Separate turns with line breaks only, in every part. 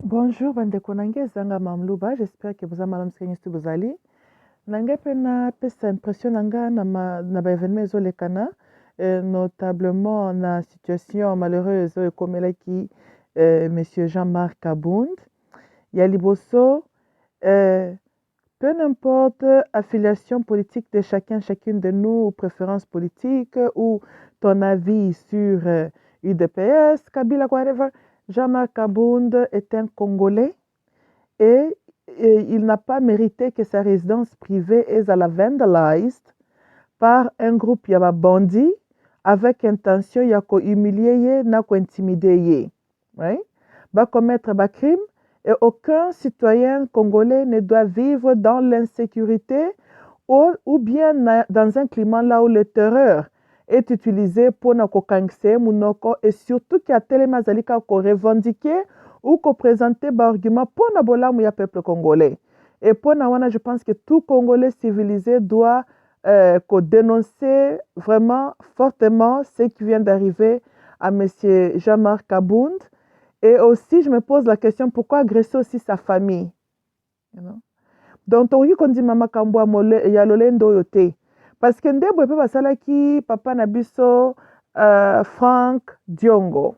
Bonjour, bandeko nange zanga mamluba. J'espère que vous avez mal mskenyi buzali. Nange pena pesa impression nanga na ba événement ezolekana, notablement na situation malheureuse ekomela monsieur Jean-Marc Kabound. Ya liboso, peu n'importe affiliation politique de chacune de nous, ou préférence politique, ou ton avis sur UDPS, Kabila, whatever, Jean-Marc Kabound est un Congolais et il n'a pas mérité que sa résidence privée soit vandalised par un groupe de bandits avec intention de humilier ou intimider. Right? Va commettre des crimes et aucun citoyen congolais ne doit vivre dans l'insécurité ou bien dans un climat là où le terreur est utilisé pour nous kokangse munoko et surtout qu'il y a tellement zalika ko revendiquer ou ko présenter des arguments pour na bolamu ya peuple congolais. Et pour na wana, je pense que tout Congolais civilisé doit dénoncer vraiment fortement ce qui vient d'arriver à M. Jean-Marc Kabound. Et aussi, je me pose la question, pourquoi agresser aussi sa famille? You know? Donc, on dit mama kambwa ya lolendo yote. Parce que ndebo epe basalaki papa na biso Frank Diongo.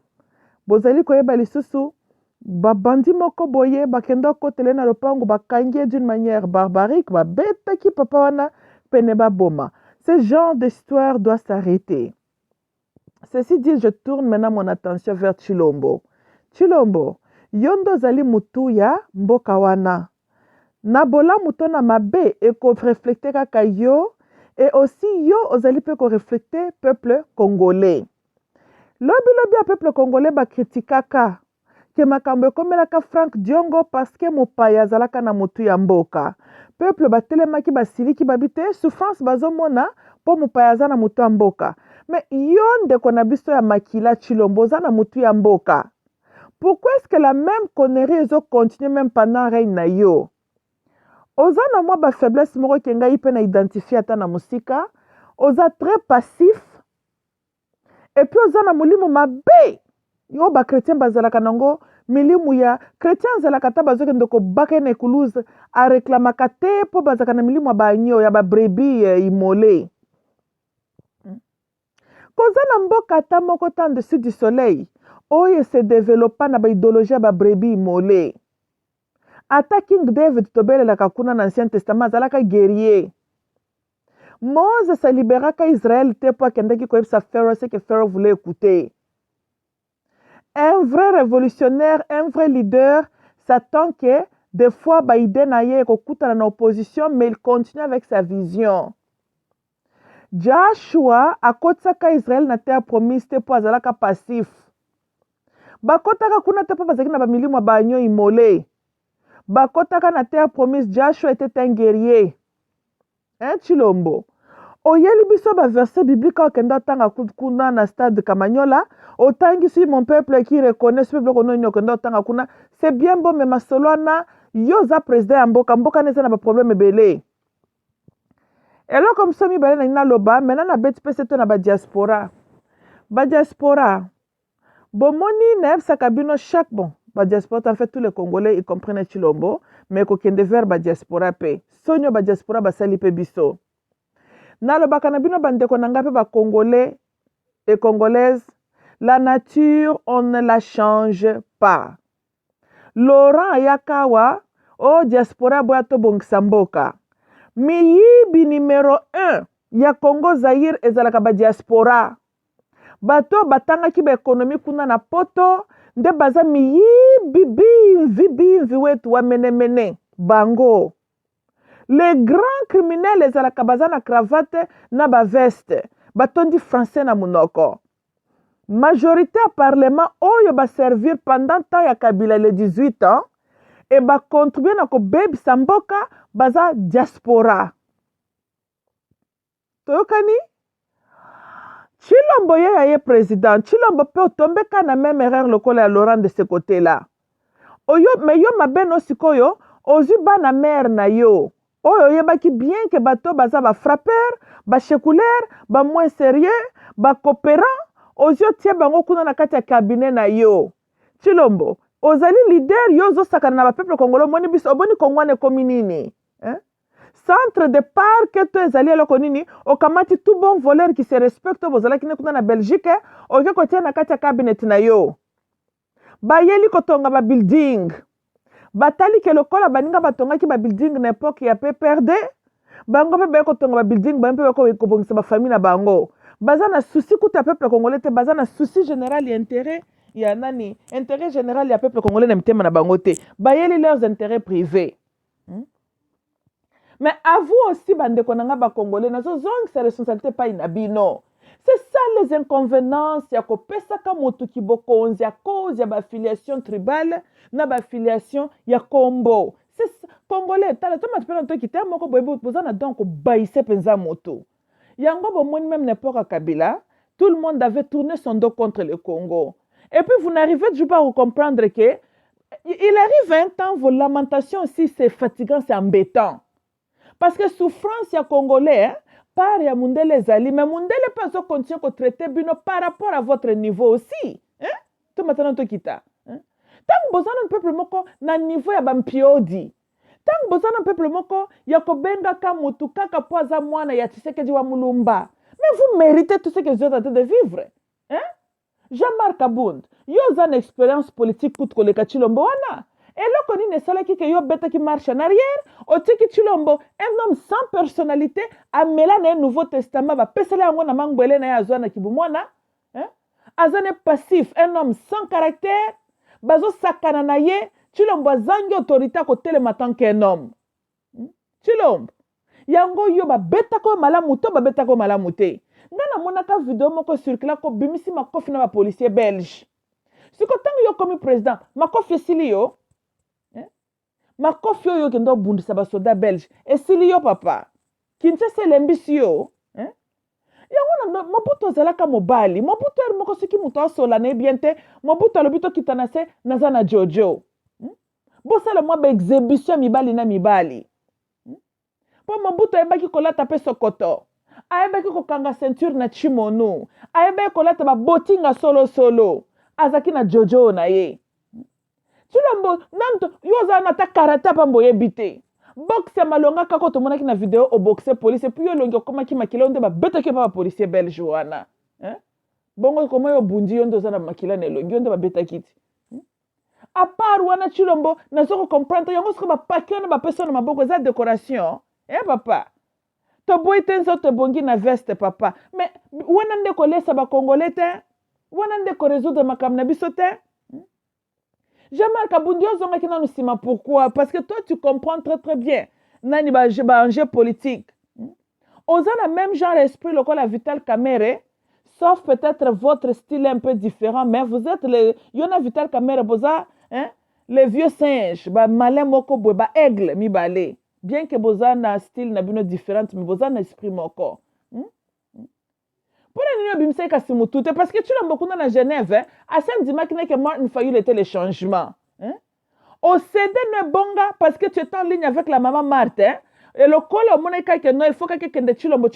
Bozali koyeba lisusu babandi moko boye bakenda kotele na lopango bakangi d'une manière barbarique babetaki papa wana pene baboma. Ce genre d'histoire doit s'arrêter. Ceci dit, je tourne maintenant mon attention vers Chilombo. Chilombo, yondo zali mutu ya mboka wana. Nabola muto na mabe eko reflecter kaka yo et aussi yo ozali pe ko reflecter peuple congolais. Lobi a peuple congolais ba kritikaka ke makambo ekomelaka Frank Diongo parce que mopaya azalaka na mutu ya mboka. Peuple batelemaki basiliki babite souffrance bazomona po mopaya aza na mutu ya mboka. Mais yo ndeko na biso ya makila Chilombo oza na mutu ya mboka. Pourquoi est-ce que la même connerie continue même pendant règne na yo? Oza na mwa ba faiblesse moko ke ngai pe na identifier ata na musika, oza très passif. Et puis oza na mulimu mabe. Yo ba chrétien bazalaka nango milimu ya chrétien zalaka ta bazokende ko baka na ekuluze a réclamaka te po bazalaka na milimu ya banyo ya ba brebis imolé. Koza na mboka ata moko ta en dessous du soleil oyo se développa na ba idéologie ya ba brebis imolé. Ata King David tobelelaka kuna na Ancien Testament azalaka guerrier. Moses a libéraka Israël te po akendaki koyebisa Pharaoh ce que Pharaoh voulait écouter. Un vrai révolutionnaire, un vrai leader s'attend que des fois ba idée na ye ekokutana na opposition mais il continue avec sa vision. Joshua akotisaka Israël na terre promise te po azalaka passif. Bakotaka kuna te po bazalaki na bamilimu ya banyo imolé. Bakotaka na terre promise, Joshua était un guerrier. Hein, Chilombo? Oyeli biso ba verset biblique okenda tanga kuna na stade Kamanyola, otangi si mon peuple qui reconnaît ce peuple kono nyokenda tanga kuna, c'est bien bon mais masolwana yoza président ya mboka neza na ba problème belé. Et là comme ça mi bale na loba, maintenant na bet pese to na ba diaspora. Ba diaspora. Bomoni na efsa kabino chaque bon. Ba diaspora, en fait, tous les Congolais, ils comprennent Chilombo, mais kokende vers ba diaspora pe. Sonyo ba diaspora ba sali pe biso. Na lo bakanabino bandeko nanga pe ba Congolais et Congolaises, la nature, on ne la change pas. Laurent Ayakawa, o diaspora boya to bongsamboka. Miyibi numéro 1, ya Congo Zaire ezalaka ba diaspora. Bato batanga ki ba économie kuna na poto, nde baza miyibi wetu wa mene bango. Les grands criminels ezalaka baza na cravate na ba veste batondi français na munoko. Majorité à parlement oyo ba servir pendant temps ya Kabila les 18 ans et ba contribuer na ko baby samboka baza diaspora. Toyokani? Chilombo ye président, Chilombo peut tomber na même erreur lokola ya Laurent de ce côté-là. Oyo mais yo mabeno sikoyo ozu bana mère na yo. Oyo yebaki bien que bato baza ba frappeur, ba chécouleur, ba moins sérieux, ba coopérant, ozu tie bango kuna na kati ya cabinet na yo. Chilombo, ozali leader yo ozosakana na bapeuple congolais omoni biso oboni kongo wana ekomi nini centre de parc to ezali eloko nini okamati tout bon voleur qui se respecte bozalaki ne kuna na Belgique oke kotia na kati ya cabinet na yo bayeli kotonga babuilding batali ke lokola baninga batongaki babuilding na epoke ya PPRD bango mpe baye kotonga babuilding baye mpe bakobongisa bafamille na bango baza na souci kuta peuple congolais te baza na souci général ya intérêt ya nani intérêt général ya peuple congolais na mitema na bango te bayeli leurs intérêts privés. Mais à vous aussi, bande konanga ba congolais, nazo zong sa responsabilité pas inabino. C'est ça les inconvénients, ya ko pesa ka motu ki bokonzi ya cause ya ba filiation tribale na ba filiation ya kombo. C'est congolais, tala to matpena to ki temo ko boyebo pozana donc baïse penza moto. Yango bo moni même n'importe Kabila, tout le monde avait tourné son dos contre le Congo. Et puis vous n'arrivez toujours pas à comprendre que il arrive un temps vos lamentations aussi c'est fatigant, c'est embêtant. Parce que souffrance ya congolais, par ya mundele zali, mais mundele pas so continue ko traiter bino par rapport à votre niveau aussi. To maintenant to kita. Tant bozana un peuple moko na niveau ya bampiodi. Tant bozana un peuple moko ya ko benga ka mutu kaka poaza mwana ya Tshisekedi wa Mulumba. Mais vous méritez tout ce que vous êtes en train de vivre. Jean-Marc Abound, yo zan expérience politique kout koleka Tshilombo wana. Et là, on dit que yo bête qui marche en arrière, au tiki Tshilombo, un homme sans personnalité, a mêlé un Nouveau Testament, va pesser la ngona mangwele na yazwana kibumwana, azane passif, un homme sans caractère, bazo sakana na ye, Tshilombo zangi autorité côté le matin qu'un homme. Tshilombo, yango yo ba beta ko malamu to ba beta ko malamu te. Ngana monaka vidéo moko circula ko bimisi makofi na ba policier belge. Siko tango yo comme président, makofi sili yo. Makofi oyo kendo bundisa ba soda belge esili yo papa Kinshasa lembisi yo yango na Mobutu azalaka mobali Mobutu er moko soki muto asola na ebiente Mobutu alobito kitana se naza na jojo bosala mwa ba exhibition mibali na mibali po Mobutu ayebaki kolata pe sokoto ayebaki kokanga ceinture na chimonu ayebaki kolata ba botinga solo azaki na jojo na ye Tshilombo nanto yoza na ta karata pambo yebite boxe malonga kako to monaki na vidéo au boxe police puis yo longi komaki makila onde ba betake pa policier belge wana bongo komo yo bundi yondo za na makila ne longi onde ba betakiti à part wana Tshilombo nazo comprendre yango siko ba pakena ba personne maboko za décoration papa to boitenzo to bongi na veste papa mais wana ndeko lesa ba congolais te wana ndeko résoudre makam na biso te. Jean-Marc Aboundio zonga ki nanu sima pourquoi? Parce que toi tu comprends très bien. Nani ba enjeu politique. Osa na même genre esprit local la Vital Kamerhe, sauf peut-être votre style un peu différent, mais vous êtes les yona Vital Kamerhe boza les vieux singes, ba malin moko boy ba aigle mi balé. Bien que boza na style na bino différent, mais boza na esprit moko. Pour les bimse kasi mutute parce que tu l'as beaucoup dans la Genève à Saint-Dimac que Martin Fayulu était le changement au CD ne bonga parce que tu es en ligne avec la maman Marthe et le col au moneka que non il faut que quelqu'un de Tshilombo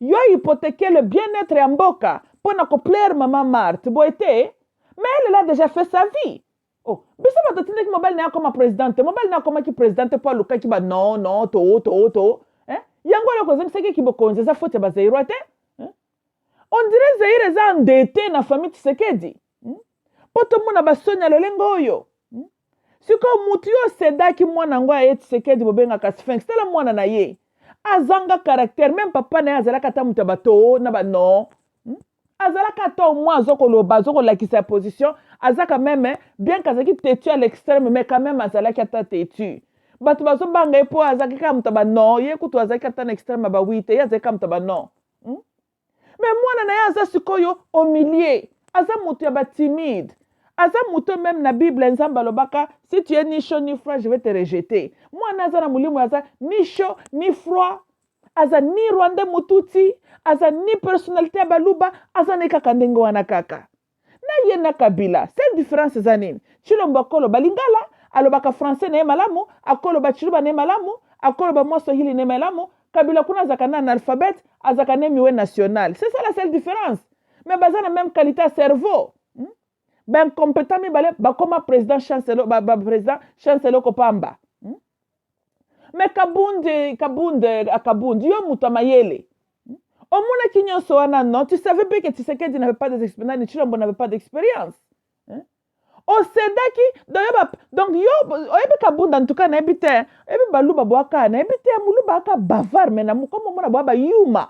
yo hypothéquer le bien-être en boka pour na plaire maman Marthe boité mais elle a déjà fait sa vie bisa ba totinde ki mobile na comme présidente mobile na comme qui présidente pour Luka ki ba non to yango le kozem seki ki bokonze za faute ba zairo te. On dirait Zaire est endetté na famille Tshisekedi. Poto muna basonya lolengo oyo. Siko mutu yo seda ki mwana ngwa ye Tshisekedi bobenga ka Sphinx. Tela mwana na ye. Azanga caractère même papa na azalaka ta muta bato na ba non. Azalaka ta au moins zoko loba zoko lakisa position, azaka même bien kazaki têtu à l'extrême mais quand même azalaka ta têtu. Bato bazo banga epo azaki ka muta ba non, ye kutu azaki ta na extrême ba wite, ye azaki ka muta ba non. Mais moi, na aza sikoyo au milieu. Aza mutu ya ba timide. Aza mutu même na Bible nzamba lobaka, si tu es ni chaud ni froid, je vais te rejeter. Moi naza na mulimu aza ni chaud ni froid. Aza ni Rwanda mututi, aza ni personnalité ya baluba, aza ne kaka ndengo wana kaka. Na ye na Kabila, c'est différence za nini? Tshilombo kolo balingala, alobaka français ne malamu, akolo ba Chiluba ne malamu, akolo ba Swahili ne malamu. Kabila kuna zakana analphabète, azakane miwe national. C'est ça la seule différence. Mais bazana même qualité à cerveau. ben compétent mibale bakoma président chancelo président chancelo kopamba. Mais Kabunde yo muta mayele. Omona kinyo so wana non, tu savais bien que Tshisekedi n'avait pas d'expérience, ni Chilombo n'avait pas d'expérience. O sedaki donc yo oyebe Kabunda en tout cas na ebite ebe baluba boaka na ebite muluba aka bavard mais na comme mona boaba yuma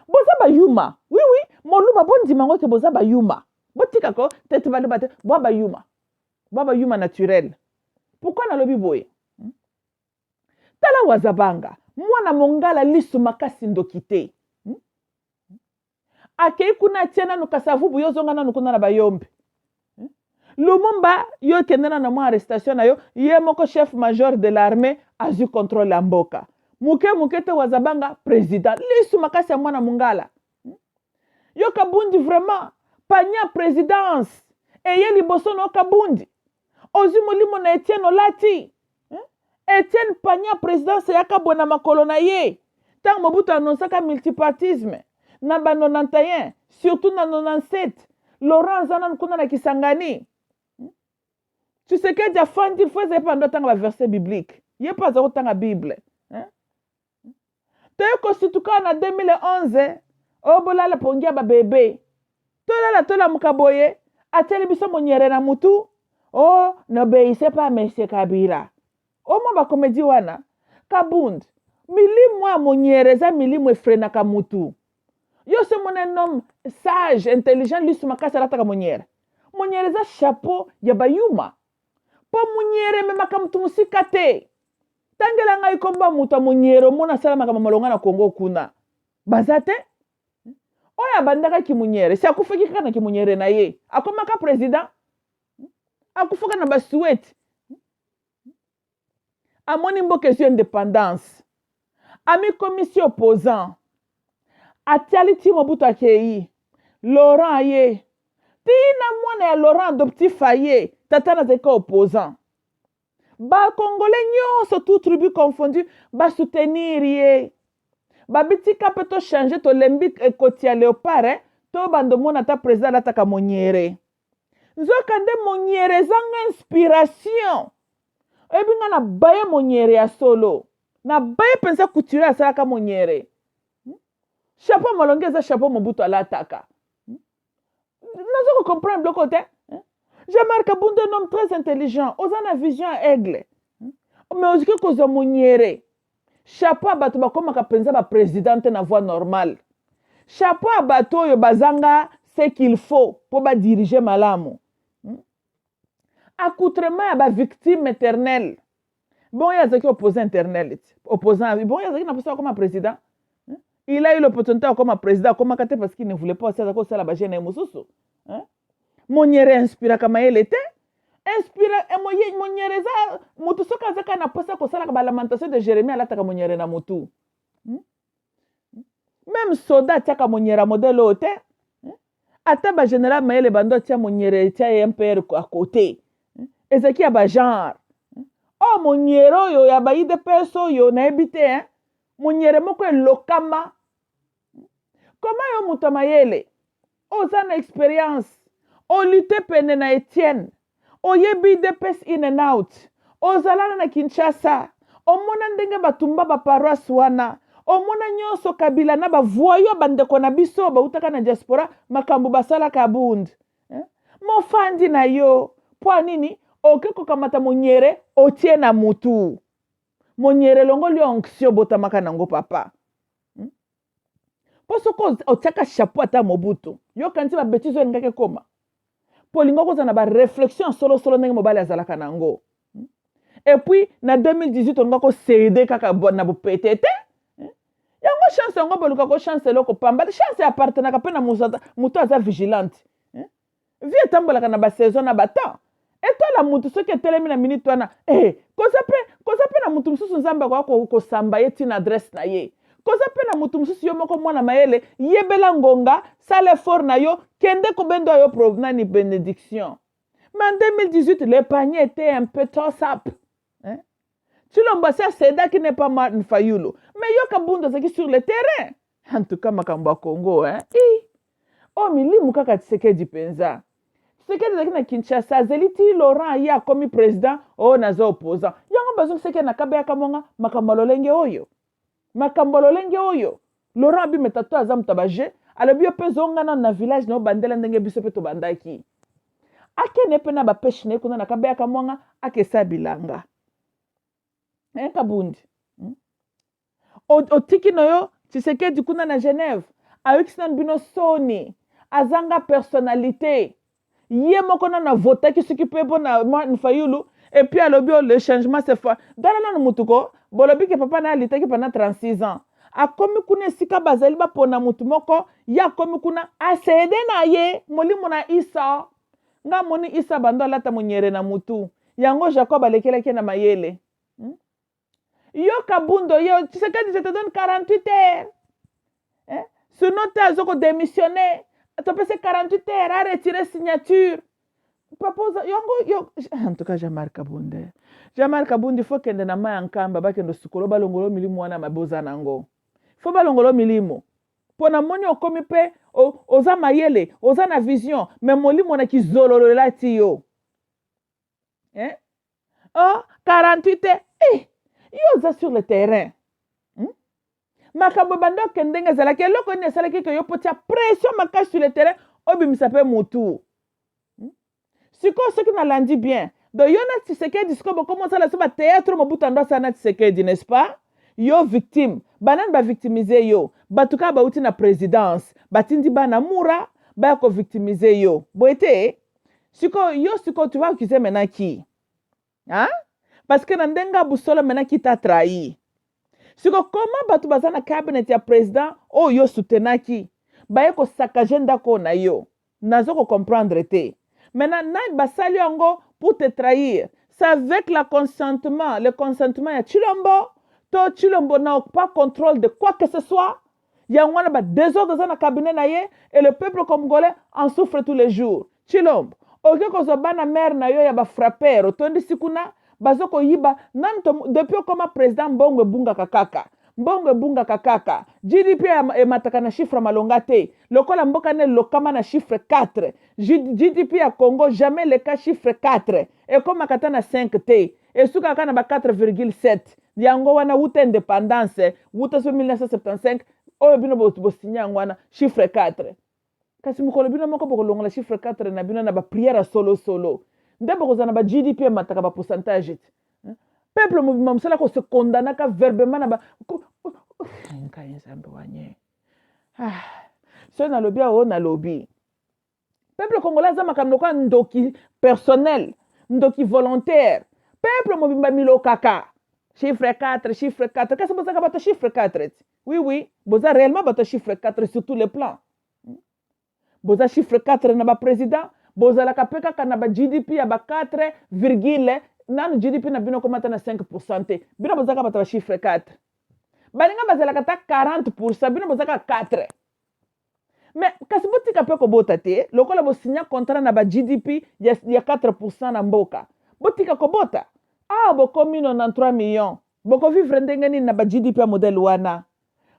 boza ba yuma oui moluba bondi mango ke boza ba yuma botika ko tete baluba te boaba yuma naturel. Pourquoi na lobi boye tala wazabanga mwana mongala lisu makasi ndokite akei kuna tiena nukasavubu yozonga na nukuna na bayombe. Lumumba yo kendena na mwa arrestation na yo ye moko chef major de l'armée azu contrôle ya mboka muke te wazabanga président lisu makasi ya mwana mongala yo Kabundi vraiment panya présidence eye liboso no Kabundi ozu molimo na Etienne Olati Etienne panya présidence ya kabona makolo na ye tant Mobutu annonçaka multipartisme na ba 91 surtout na 97 Laurent Zanan kuna na Kisangani. Tu sais que Dieu fandi faisait pas d'autant la verset biblique. Il n'y a pas autant la Bible. Tu es constitué en 2011. Oh bola la pongia ba bébé. Tola mukaboye. Ateli biso monyere na mutu. Oh n'obéissez pas monsieur Kabila. Oh mo ba comédie wana. Kabund. Milimu a monyere za milimu efrena ka mutu. Yo se mon homme sage, intelligent, lui sumakasa lataka monyere. Monyere za chapeau ya bayuma. Po munyere me makamtu musikate. Tangela ngai komba muta munyere mona sala makama malonga na Kongo kuna. Bazate? Oya bandaka ki munyere. Si akufaki kana ki munyere na ye. Akomaka président. Akufuka na basuet. Amoni mboke sur indépendance. Ami commission opposant. Atiali ti Mobutu akei. Laurent aye. Tina mwana ya Laurent adoptif aye. Tatana zeka opposant. Ba Congolais nyonso tout tribu confondu ba soutenir ye. Ba bitika peto changer to lembi ekoti ya léopard to bando mona ta président ataka monyere. Nzoka nde monyere zanga inspiration. Ebinga na baye monyere ya solo. Na baye pensa couture asalaka monyere. Chapeau molongeza chapeau Mobutu alataka. Nous comprenons le côté. Jean-Marc Kabunda est un homme très intelligent. Aux a vision aigle. Mais aussi que cause moniere. Chapeau à bateau comme ka pensa ba présidente na voie normale. Chapeau à bateau yo bazanga ce qu'il faut pour ba diriger malamu. Accoutrement à ba victime éternelle. Bon ya zaki opposant éternel. Opposant. Bon ya zaki na posa comme président. Il a eu l'opportunité comme président comme kate parce qu'il ne voulait pas ça ko sala ba gene mususu. Monyere inspira kama ele te inspira monyere za mutu soka zaka na posa ko sala ba lamentation de Jérémie alataka monyere na mutu. Même soldat tiaka monyere modèle ote ata ba général Mayele bando tia monyere tia MPR à côté. Ezekia ba genre. Oh monyere yo ya ba IDPS yo na ebite monyere moko lokama. Comment yo mutu Mayele ozana expérience o lutte pene na Etienne o yebi DPS in and out o zalana na Kinshasa o mona ndenge batumba ba paroisse wana o mona nyonso Kabila na ba voyo bandeko na biso ba utaka na diaspora makambu basala Kabundi mo fandi na yo po nini o ke kokamata monyere o tie na mutu monyere longo li onction botamaka nango papa. Poso ko otaka chapeau ata Mobutu yo kanti ba bêtise ngake koma polingo ko zana ba réflexion solo ndenge mobali azalaka nango et puis na 2018 on ko céder kaka na bo petete yango chance ngo boluka ko chance loko pamba chance appartenant ka pena mutu aza vigilante vie tambola kana ba saison na bata et toi la mutu soki telemi na minute wana ko sape na mutu mususu nzamba ko samba ye tin adresse na ye. Koza pena mutu mususu yo moko mwana Mayele yebela ngonga sale fort na yo kende ko bendo yo provenant ni bénédiction. Mais en 2018 le panier était un peu toss-up. Chilombo ça c'est qui n'est pas mal Fayulu. Mais yo Kabunda zaki sur le terrain. En tout cas makambo Congo Oh milimu kaka Tshisekedi penza.
Tshisekedi zaki na Kinshasa zeliti Laurent ya komi président o naza opposant yango bazo Tshisekedi na kabea kamonga makambo lolenge oyo Laurent abimeta to aza mutu abaje alobi yo mpe zongana na village na obandela ndenge biso mpe tobandaki akene mpe na bapeshe na ye kuna na kabea kamonga akesa bilanga kabundi otiki na yo Tshisekedi kuna na Genève ayokisi nanu bino soni azanga personnalité ye moko na votaki soki mpe mpo na Martin Fayulu et puis alobi le changement c'est fort dala nanu mutu ko bolobi ke papa na alitaki pendant 36 ans akomi kuna esika bazali bapona mutu moko ye akomi kuna asede na ye molimo na Isa nga moni Isa bando alata monyere na mutu yango Jacob alekelaki na mayele yo kabundo yo Tshisekedi je te donne 48 heures sinon tu as démissionné tu peux 48 heures à retirer signature papa yo en tout cas Jean-Marc Kabunde il faut kende na ma nkamba bakendo sukolo balongolo milimo wana maboza nango faut balongolo milimo pona moni okomi pe oza mayele oza na vision mais molimo na kizololo lati yo 48 heures yo za sur le terrain makambo bando kendenge zalaki eloko ni esalaki ke yo potia pression makasi sur le terrain obimisa pe mutu siko soki nalandi bien donc yo na Tshisekedi siko bokomosala so bathéâtre mobutu ndo asala na Tshisekedi n'est-ce pas yo victime banani bavictimize yo batuka bauti na présidence batindi bana mura baya kovictimize yo boye te siko tu vas accuser maintenant qui parce que na ndenga busolo maintenant qui t'a trahi siko comment batu baza na cabinet ya président yo soutenaki baye ko saccager ndako na yo nazo ko comprendre te maintenant na basali yango pour te trahir c'est avec le consentement ya Chilombo to Chilombo n'a pas contrôle de quoi que ce soit yango na ba désordre dans na cabinet na ye et le peuple congolais en souffre tous les jours Chilombo ko zo bana mère na yo ya ba frapper tondi sikuna bazoko yiba nanto depuis comme président Mbongwe bunga kakaka GDP mataka na chiffre malonga te lokola mboka ne lokama na chiffre 4 GDP ya Congo jamais le cas chiffre 4 et comme akata na 5 te et suka kana ba 4,7 yango wana wuta indépendance wuta so 1975 oyo bino bo signa ngwana chiffre 4 kasi mukolo bino moko bokolonga la chiffre 4 na bino na ba prière solo ndebe kozana ba GDP mataka ba pourcentage peuple mouvement msala ko se condamna ka verbement na ba nka nzambe wanye so na lobby peuple congolais za makambo kwa ndoki personnel ndoki volontaire peuple mobimba milo kaka chiffre 4 qu'est-ce que ça va chiffre 4 oui boza réellement ba chiffre 4 sur tous les plans boza chiffre 4 na ba président boza la kapeka kana ba GDP ya ba 4, nanu GDP na bino komata na 5% bino bozaka bata ba chiffre 4 balinga bazala kata 40% bino bozaka 4 mais kasi botika pe ko bota te lokola bo signa contrat na ba GDP ya 4% na mboka botika ko bota bokomi 93 millions boko vivre ndenge nini na ba GDP ya modèle wana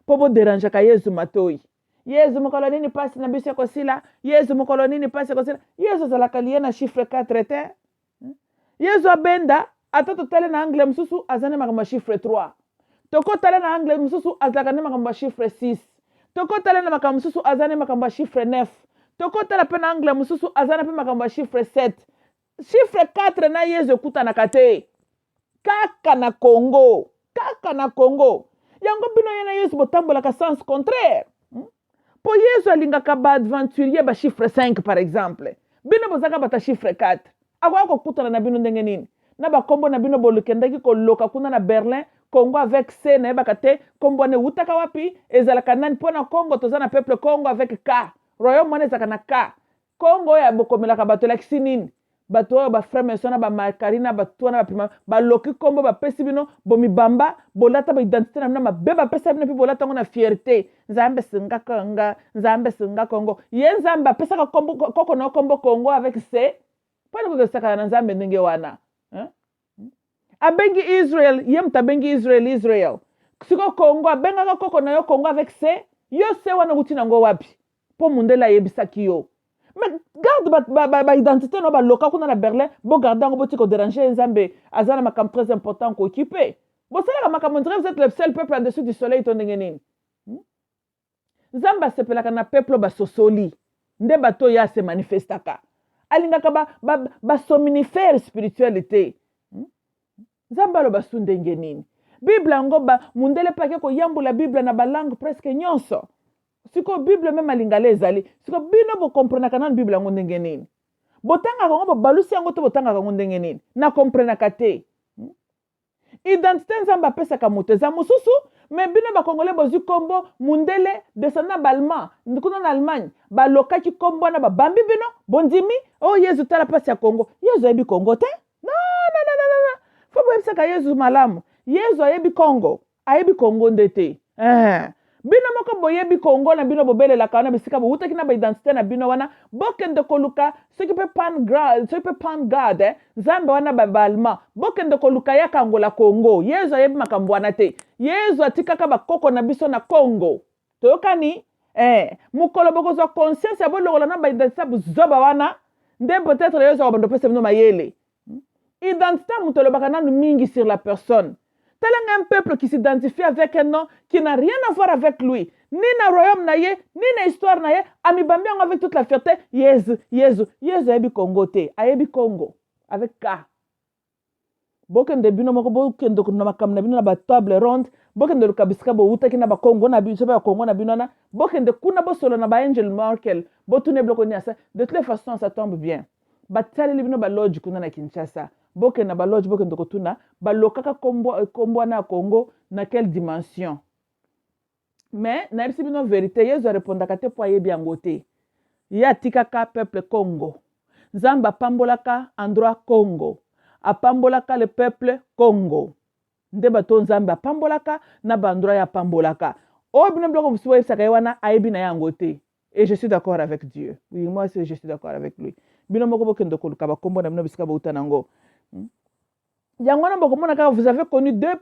po bo déranger ka Yesu matoi Yesu mokolo nini pasi na biso kosila Yesu mokolo nini pasi kosila Yesu zalaka lié na chiffre 4 te Yesu abenda ata totale na anglais msusu azane makambo chiffre 3 toko tale na anglais msusu azalaka ne makambo chiffre 6 toko tale na makambo msusu azane makambo chiffre 9 toko tale pe na anglais msusu azane pe makambo chiffre 7 chiffre 4 na Yesu kutana kate kaka na Congo yango bino yana Yesu botambola ka sens contraire po Yesu alingaka ba aventurier ba chiffre 5 par exemple bino bozaka bata chiffre 4 akwa ko kutana na bino ndenge nini na ba kombo na bino bolukendaki ko loka kuna na Berlin Congo avec C na yebaka te kombo ne utaka wapi ezalaka nani pona Congo toza na peuple Congo avec K royaume wana ezaka na K Congo ya bokomelaka bato lakisi nini bato oyo ba frère mesona ba makarina bato wana ba prima ba loki kombo ba pesi bino bomibamba bolata ba identité na bino mabeba pesa bino pe bolata ngona fierté nzambe singa Congo ye nzambe pesa kombo koko na kombo Congo avec C pona ko saka na nzambe ndenge wana abengi Israel yem tabengi Israel siko Congo abenga koko na yo Congo avec C yo se wana uti nango wapi po mundela yebisaki yo mais garde identité no ba loka kuna na Berlin bo garder ngo boti ko déranger nzambe azana makam très important ko occuper bo sala makam vous êtes le seul peuple en dessous du soleil to ndenge nini nzambe asepelaka na peuple basosoli nde bato ya se manifestaka alingaka ba somnifère spiritualité nzambe aloba su ndenge nini bible yango mundele pake koyambula bible na balangue presque nyonso siko bible meme alingala ezali siko bino bokomprenaka nanu bible yango ndenge nini botangaka yango bobalusi yango to botangaka yango ndenge nini na komprenaka te identité nzambe apesaka moto eza mosusu me bino bakongole bozwi kombo mundele descendant ballemand kuna na Allemagne balokaki kombo wana babambi bino bondimi yezu tala pasi ya Congo yezu ayebi Congo te non fo boyebisaka yezu malamu yezu ayebi Congo nde te bino moko boyebi Congo na bino bobelelaka wana bisika bowutaki na baidentité na bino wana bokende koluka soki mpe pan garde nzambe wana baalma bokende koluka yaka ngola Congo yezu ayebi makambo wana te yezu atikaka bakoko na biso na Congo toyokani mokolo bokozwa conscience ya bolongola na baidentité buzoba wana nde peut-être yezu akobanda opesa bino mayele identité moto alobaka nanu mingi sur la personne. Tel un peuple qui s'identifie avec un nom qui n'a rien à voir avec lui. Ni na royaume naye, ni na histoire naye, amibambi avec toute la fierté. Yezu ayebi Congo te, ayebi Congo avec K. Bokende bino moko bokende kuna makam na bino na ba table ronde, bokende lukabisika bo utaki na ba Congo na bino, ba Congo na bino na, bokende kuna bo solo na ba Angel Merkel, botune bloko ni asa. De toutes les façons ça tombe bien. Batali bino ba lodge kuna na Kinshasa. Boke na baloge boke ndokotuna balokaka kombo na Congo na quelle dimension mais na yebisi bino vérité yezu arépondaka te po ayebi yango te ye atikaka peuple Congo nzambe apambolaka endroit Congo apambolaka le peuple Congo nde bato nzambe apambolaka na bandroit ya apambolaka oyo bino biloko mosusu oyebisaka ye wana ayebi na yango te et je suis d'accord avec Dieu oui moi je suis d'accord avec lui bino moko bokende koluka bakombo na bino bisika bauta nango Yangwana bokomona vous avez connu deux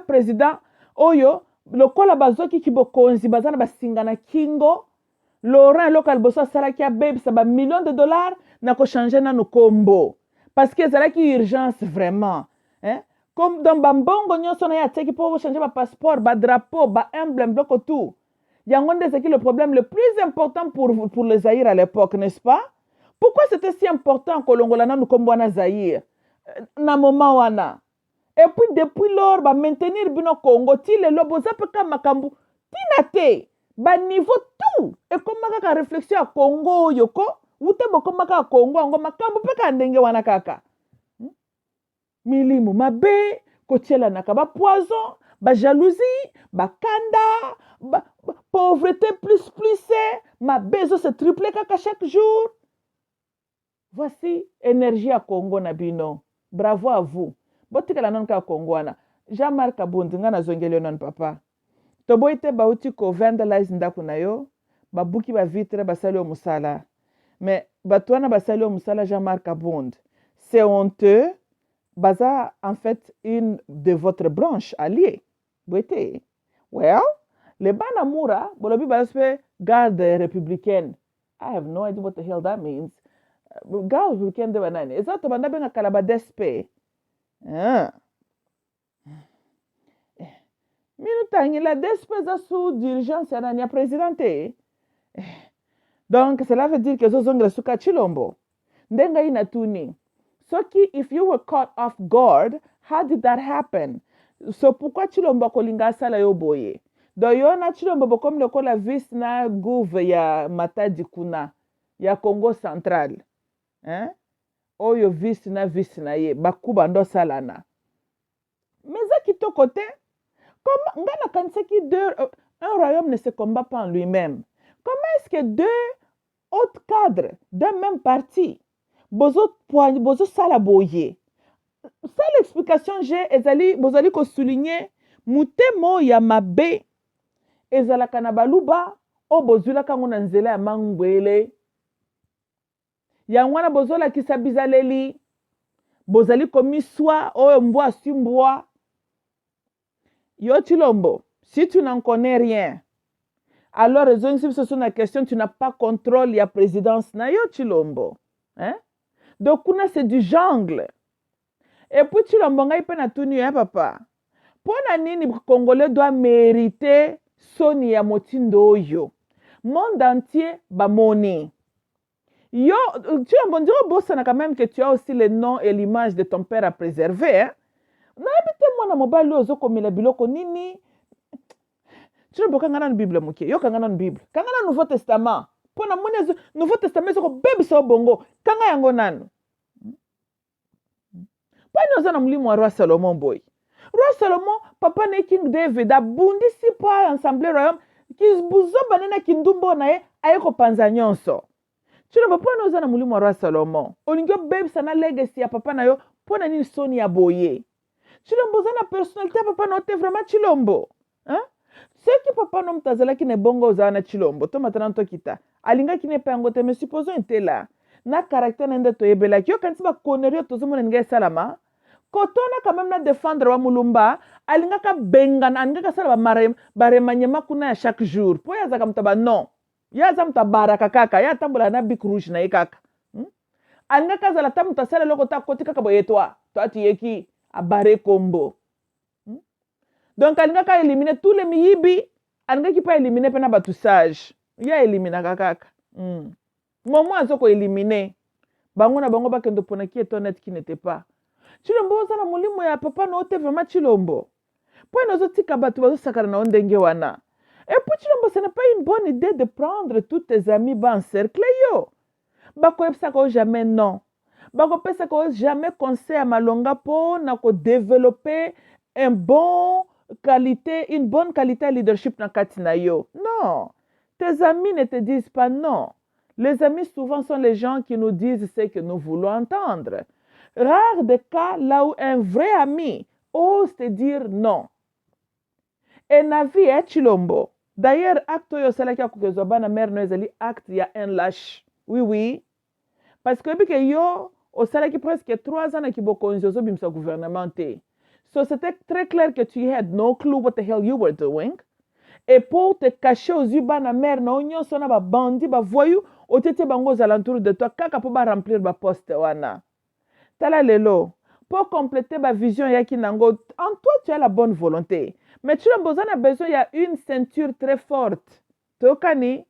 présidents oyo lokola bazoki kibokonzi bazana basingana kingo Laurent local boso salaki a babe ça ba millions de dollars na ko changer na no kombo parce que zalaki urgence vraiment comme dans bambongo nyonso na ya teki pour changer ba passeport ba drapeau ba emblème bloco tout yangonde c'est qui le problème le plus important pour les Zaïre à l'époque n'est-ce pas pourquoi c'était si important que longola na no kombo na Zaïre na moment wana et puis depuis lors ba maintenir bino Congo ti le lobo zapeka makambu tina te ba niveau tout et comme kaka réflexion à Congo yoko ute bokoma kaka Congo ngo makambu peka ndenge wana kaka milimu mabe kotiela naka ba poison ba jalousie ba kanda ba pauvreté plus ma bezo se triplé kaka chaque jour. Voici énergie à Congo na bino. Bravo à vous. Botika la non ka Congwana. Jean-Marc Abondi nga na zongeli non papa. Toboite bauti ko vandalize ndaku na yo. Babuki ba vitre basali o musala. Mais batwana basali o musala Jean-Marc Abondi. C'est honteux. Baza en fait une de votre branche alliée. Boite. Well, le Banamura, bolobi baspe garde républicaine. I have no idea what the hell that means. Garde républicaine de banane. Exacto, banda benga kalaba despe. Minutangi la despesa sous dirigeance ya nani ya présidente. Donc cela veut dire que zozongela suka chilombo. Ndenga ina tuni. Soki, if you were caught off guard, how did that happen? So pourquoi chilombo kolinga sala yo boye? Do yo na chilombo bokom loko la vis na gouve ya Matadi kuna ya Congo Central. Oyo vis na ye bakuba ndo salana. Mais ça qui côté, comme ngana kanseki un royaume ne se combat pas en lui-même. Comment est-ce que deux autres cadres d'un même parti bozo sala boye? Ça l'explication j'ai ezali bozali ko souligner mutemo ya mabe ezala kana baluba o bozula kango na nzela ya mangwele. Yangwana bozola kisa bizaleli bozali komiswa oyo mbwa simbwa. Yo Chilombo, si tu n'en connais rien, alors ezongisi biso so na question tu n'as pas contrôle ya présidence na yo Chilombo, hein? Donc kuna c'est du jungle. Et puis Chilombo ngai pe na tuni ya papa, pona nini congolais doit mériter soni ya motindo oyo monde entier bamoni yo. Chilombo ndiro bossa na quand même que tu as aussi le nom et l'image de ton père à préserver, hein? Nayebi mwana mobali ozokomela biloko nini. Chilombo kanga na Bible moke, yo kanga na Bible, kanga na Nouveau Testament. Pona moni Nouveau Testament ezoko bebisa bongo, kanga yango nanu. Pani oza na mulimo wa Roi Salomon boy. Roi Salomon, papa ne King David, abundi si pa ensemble royaume, ki buzo banena kindumbo na ye, aye ko panza nyonso. Chilombo pani oza na mulimo wa Roi Salomon, olingyo bebisa na legacy ya papa na yo, pona nini soni ya boye. Chilombo oza na personnalité ya papa na ote vraiment Chilombo. Hein? Soki papa no mutazala ki ne bongo oza na Chilombo, to matana nto kita. Alinga ki ne pango te, mais supposons intela. Na caractère nende to yebela ki yo kanti ba konnerio tozo mona ngai salama. Kotona quand même na défendre wa mulumba, alinga ka bengana, alinga ka sala ba remanyema kuna ya chaque jour. Po ya zaka mutaba non. Ya za mutabara kaka, ya tambola na bic rouge na yekaka. Alinga ka zala tamu tasala loko ta koti kaka boyetwa. To ati yeki abare kombo. Donc alinga ka éliminer tous les miyibi, alinga ki pa éliminer pena batu sage. Ya éliminer kaka. Momo azoko éliminer. Bango na bango bakendo pona ki étonnette qui n'était pas. Chilombo oza na mulimo ya papa na ote vraiment Chilombo. Po nozo tika batu bazo sakana na ondenge wana. Et puis Chilombo, ce n'est pas une bonne idée de prendre tous tes amis ba encercler yo. Bako epsa ko jamais non. Bako pesa ko jamais conseil à malonga po na ko développer une bonne qualité de leadership na kati na yo. Non. Tes amis ne te disent pas non. Les amis souvent sont les gens qui nous disent ce que nous voulons entendre. Rare des cas là où un vrai ami ose te dire non. Et na vie est Chilombo. D'ailleurs, acte yo salaki akukezo bana mère no ezali acte ya un lâche. Oui, oui. Parce que bi ke yo au salaki presque 3 ans na kibokonzi ozo bimsa gouvernement te. So c'était très clair que tu had no clue what the hell you were doing. Et pour te cacher aux yeux bana mère na onyo sona ba bandi ba voyou otete bango aux alentours de toi kaka po ba remplir ba poste wana. Tala lelo, pour compléter ma vision yaki nango, en toi tu as la bonne volonté. Mais Chilombo a besoin, il y a une ceinture très forte. Tokani,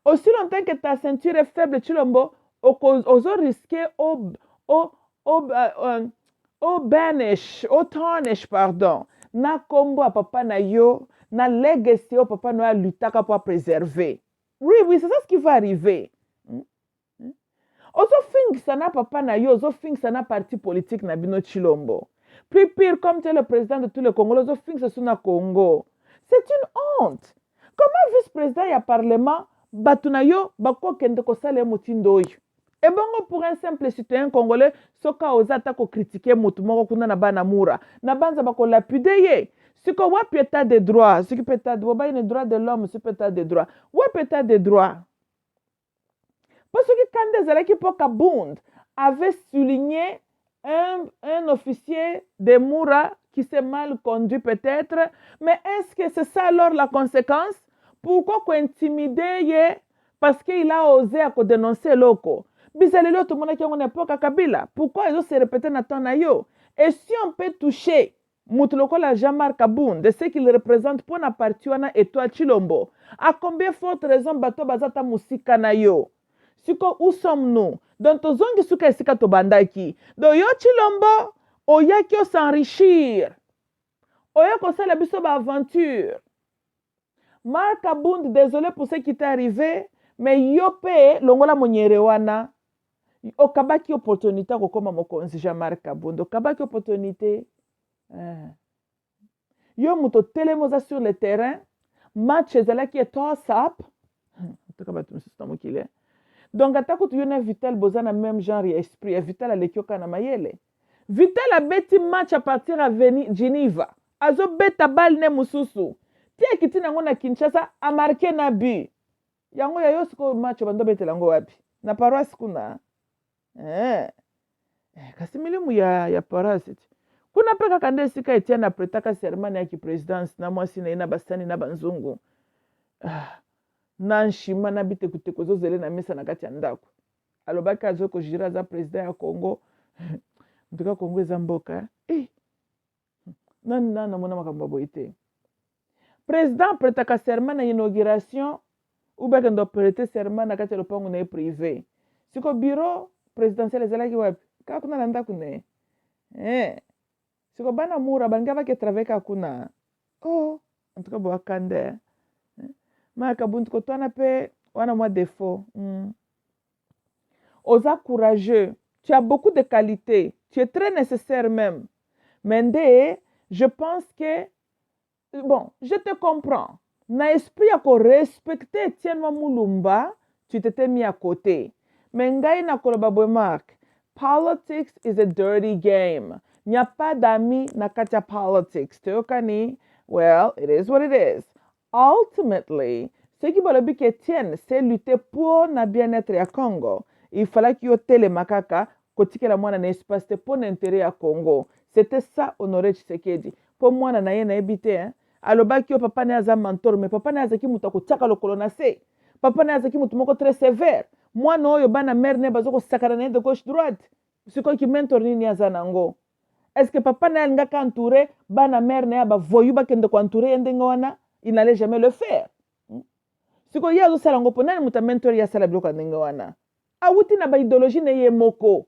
aussi longtemps que ta ceinture est faible, Chilombo, oso risquer au banish, au tarnish, pardon. Na combo à papa na yo, na legacy au papa na lutaka pour préserver. Oui, oui, c'est ça ce qui va arriver. Ozo fing sana papa na yo, ozo fing sana parti politique na bino Chilombo. Plus pire, comme tu es le président de tous les Congolais, ozo fing sa suna Congo. C'est une honte. Comment vice-président ya parlement, batu na yo, bako kende ko sale mutindo yo. Et bon, pour un simple citoyen congolais, soka ozata ko critiquer mutu moko kuna na bana mura. Na banza bako lapider ye. Siko wapi état de droit, ce qui peut être le droit de l'homme, ce peut être des droits. Wapi état de droit. Parce que quand Zalaki Pokabund avait souligné un officier de Moura qui s'est mal conduit peut-être, mais est-ce que c'est ça alors la conséquence? Pourquoi intimider parce qu'il a osé à dénoncer l'oko? Bizalelo tout le monde qui a une époque à Kabila. Pourquoi ils ont se répété dans ton ayo? Et si on peut toucher Moutuloko la Jean-Marc Kaboun de ce qu'il représente pour la partie et toi Chilombo, à combien forte raison bato bazata musika na yo? Siko, où sommes-nous? Dans ton zongi suka esika to bandaki. Do yo Chilombo, oyaki o s'enrichir. Oyako sa la biso ba aventure. Marc Kabound, désolé pour ce qui t'est arrivé, mais yo pe longola monyere wana. Okabaki opportunité ko koma mokonzi Jean-Marc Kabound. Okabaki opportunité. Yo muto telemoza sur le terrain. Match ezalaki est toss up. Tokabatu msistamo kile. Donc, atako tu yona Vital bozana même genre et esprit. Et Vital a lekioka na mayele. Vital a beti match à partir à Geneva. Azo beta bal ne mususu. Tia kiti nango na Kinshasa a marqué na but. Yango ya yosiko match bando bete lango wapi. Na paroisse kuna. Kasi milimu ya paroisse. Kuna peka kande sika Etienne apretaka sermani ya ki présidence na mwasi na ina bastani na banzungu. na nshima na bitekuteko ezozele na mesa na kati ya ndako alobaki azoki kojira aza président ya Congo ntuka Congo eza mboka nani namona makambo ya boye te président apretaka serment na inauguration ubeke ndo aprete serment na kati ya lopango na ye privé siko bureau présidentiel ezalaki wapi kaka kuna na ndako na ye siko bana mura balingi bake travaille kaka kuna ntuka boakande maka buntu kotwana pe wana mwa défaut oza courageux tu as beaucoup de qualités tu es très nécessaire même mais je pense que bon je te comprends na esprit ya korespecte Etienne Mulumba tu t'étais mis à côté mais ngai na koloba boy Mark politics is a dirty game il n'y a pas d'amis na kati ya politics toyokani well it is what it is. Ultimately, ce qui veut dire qu'Etienne, c'est lutter pour le bien-être à Congo. Il fallait qu'il y ait les macaques, que la moine n'espace pour l'intérêt à Congo. C'était ça, Honoré Tshisekedi. Pour moi, na ye na habité, alors bah que papa n'a pas mentor, mais papa n'a pas qui mutako tchaka le colonacé. Papa n'a pas qui mutumoko très sévère. Moi non, yo bana mère ne bazoko sakarane de gauche droite. C'est quoi qui mentor ni azanango? Est-ce que papa n'a pas entouré, bana mère ne ba voyou ba kende ko entouré ndengoana? Il n'allait jamais le faire. Si ko yazo sala ngopo nani muta mentor ya sala bloka ndenge wana. Awuti na ba idéologie ne ye moko.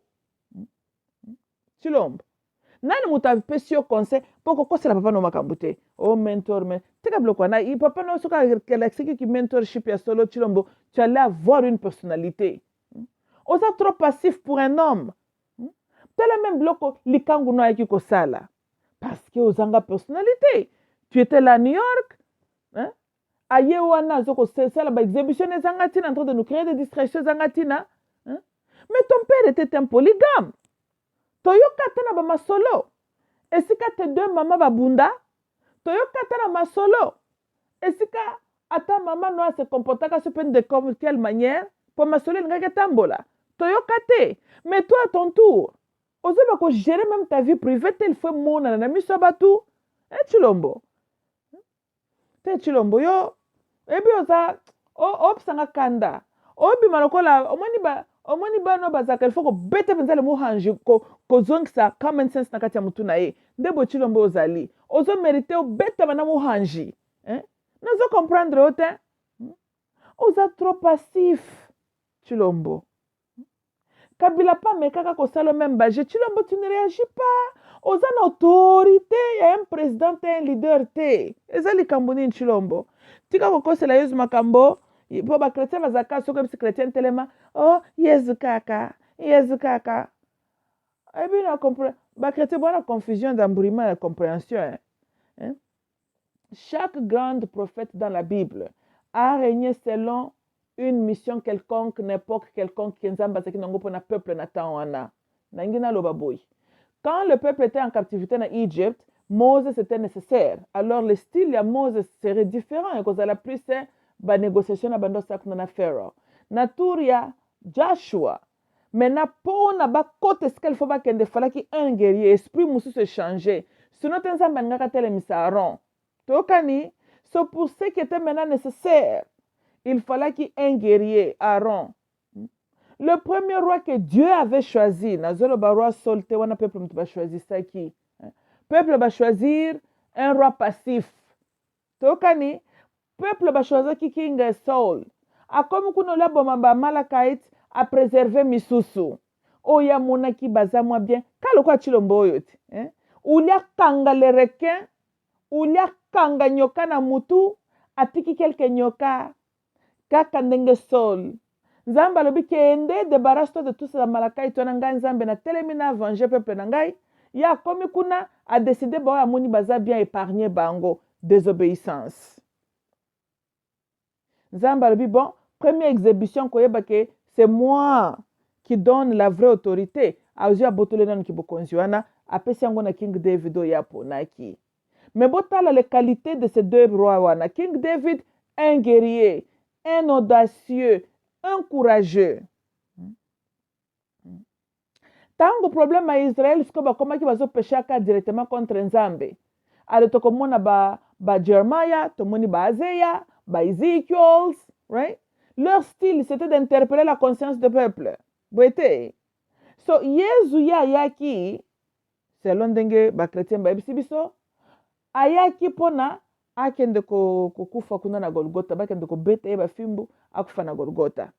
Chilombo. Nani muta pesio conseil poko kosela papa no makambute. Oh mentor mais tika bloka na i papa no soka galaxy qui mentorship ya solo chilombo, tu allais avoir une personnalité. Osa trop passif pour un homme. Tele même bloco likangu no yaki ko sala. Parce que ozanga personnalité. Tu étais là à New York. Aye wana zoko sala ba exhibition zangatina en train de nous créer des distractions zangatina. Mais ton père était un polygame. Toyoka tana ba masolo. Esika te deux mama babunda. Toyoka tana masolo. Esika ata mama no se comportaka sur de comme quelle manière pour masolo ngaka tambola. Toyoka te. Mais toi à ton tour, ose ba ko gérer même ta vie privée tel fait mona na miso batu. Chilombo. Chilombo yo ebi oza opsanga kanda obi malokola omani ba no bazaka il faut ko bete benzale mo hanji ko zongisa common sense na kati ya mutu na ye ndebo Chilombo ozali ozo mériter o bete bana mo hanji nazo comprendre ote oza trop passif Chilombo Kabila pas mais kaka ko salo même baje Chilombo tu ne réagis pas oza na autorité ya un président un leader te ezali kamboni Chilombo tika kokosela yezu makambo po ba chrétien bazaka soko bisi chrétien telema yezu kaka ebi na comprendre ba chrétien bona confusion d'embrouillement et compréhension chaque grand prophète dans la Bible a régné selon une mission quelconque, une époque quelconque qui nzamba nango pona peuple na tawana nangina loba boy. Quand le peuple était en captivité en Égypte, Moses était nécessaire. Alors le style de Moses serait différent et cause la plus c'est la négociation à bando sak na Pharaoh. Naturia Joshua. Mais na po na ba côté ce qu'il faut pas qu'il fallait qu'un guerrier esprit musu se changer. Sinon nzamba ngaka tele misaron. Tokani, c'est pour ce qui était maintenant nécessaire. Il fallait qu'un guerrier, Aaron. Le premier roi que Dieu avait choisi, Nazolo roi Solte, on a peuple va choisir ça qui. Peuple va choisir un roi passif. Tokani, peuple va choisir qui king Saul. A comme kuno la bomba Malakite a préservé Misusu. Oya monaki baza moi bien. Kalo kwa Chilombo yote. Ulia kanga le requin. Ulia kanga nyoka na mutu. Atiki quelque nyoka. Kaka ndenge Saul. Nzamba lobi kende débarrasse-toi de tout ça Malakai to nanga nzambe na telemina venger peuple nangai ya komi kuna a décidé ba amoni baza bien épargner bango désobéissance. Nzamba lobi bon première exhibition koyeba ke c'est moi qui donne la vraie autorité a ozu abotole nan ki bokonziwana apesi yango na King David ya ponaki. Mais botala les qualités de ces deux rois wana King David un guerrier, un audacieux, un courageux. Tango problème à Israël, ce que comment qui va se pécher directement contre Nzambe. Alors to komona ba Jeremiah, to moni ba Isaiah, ba Ezekiels, right? Leur style, c'était d'interpeller la conscience du peuple. Boete. So, Yesu ya yaki, selon ndenge ba chrétien ba ebisi biso, ayaki pona akende ko kufa kuna na Golgotha, bakende ko beta ba fimbu akufa na Golgotha.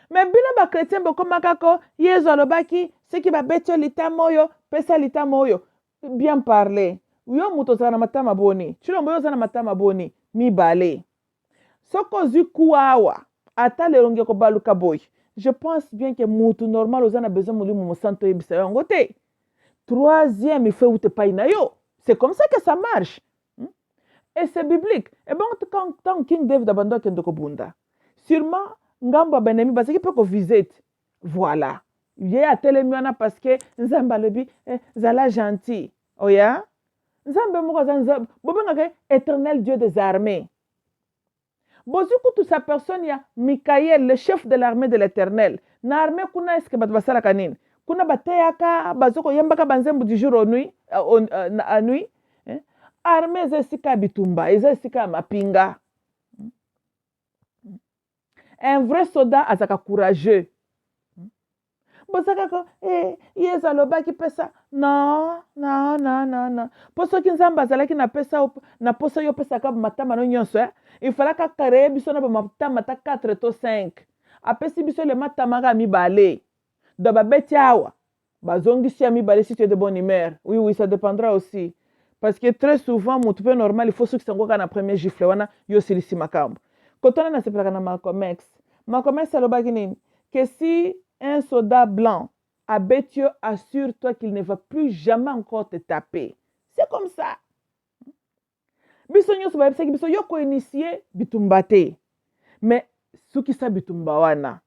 Mais bino ba chrétien bokomaka ko Yesu alobaki, seki ba betio litama oyo, pesa litama oyo. Bien parler. Yo muto zana matama boni. Chilombo yo zana matama boni. Mibale. Soko zikuawa. Ata leronge ko baluka boy. Je pense bien que mutu normal ozana besoin mulimu musanto ebisa yango te. Troisième, il faut ou te paye na yo. C'est comme ça que ça marche. Et c'est biblique. Et bon, quand King David abandonne Kendoko Bunda, sûrement, Ngamba Benemi, parce qu'il peut qu'on visite. Voilà. Il y a télémiana parce que Nzamba lebi, Zala gentil. Oh ya? Nzamba mouka Nzamba. Bobengake éternel Dieu des armées. Bozuku tout sa personne, il y a Michael, le chef de l'armée de l'éternel. Na armée kuna est-ce que batbasala kanine? Kuna bateyaka bazoko yembaka banzembu du jour au nuit, à nuit. Armée zesika bitumba, ezesika mapinga. Un vrai soldat azaka courageux. Bosaka ko yeza loba ki pesa. Non. Poso ki nzamba zalaki na pesa na poso yo pesa ka matama no nyonso. Il fallait ka kare biso na ba matama ta 4 to 5. Apesi biso le matama ga mibale. Do ba betiawa. Bazongi si mibale si tu es de bonne humeur. Oui, ça dépendra aussi. Parce que très souvent, mon tout normal, il faut que ça soit na premier gifle wana yo silisi makambo. Quand on a sepelaka na Malcolm X, Malcolm X alobaki que si un soldat blanc à Béthio, assure-toi qu'il ne va plus jamais encore te taper. C'est comme ça. Biso nyoso ba bisaki biso yo ko initier bitumbate. Mais ceux qui sa bitumba wana.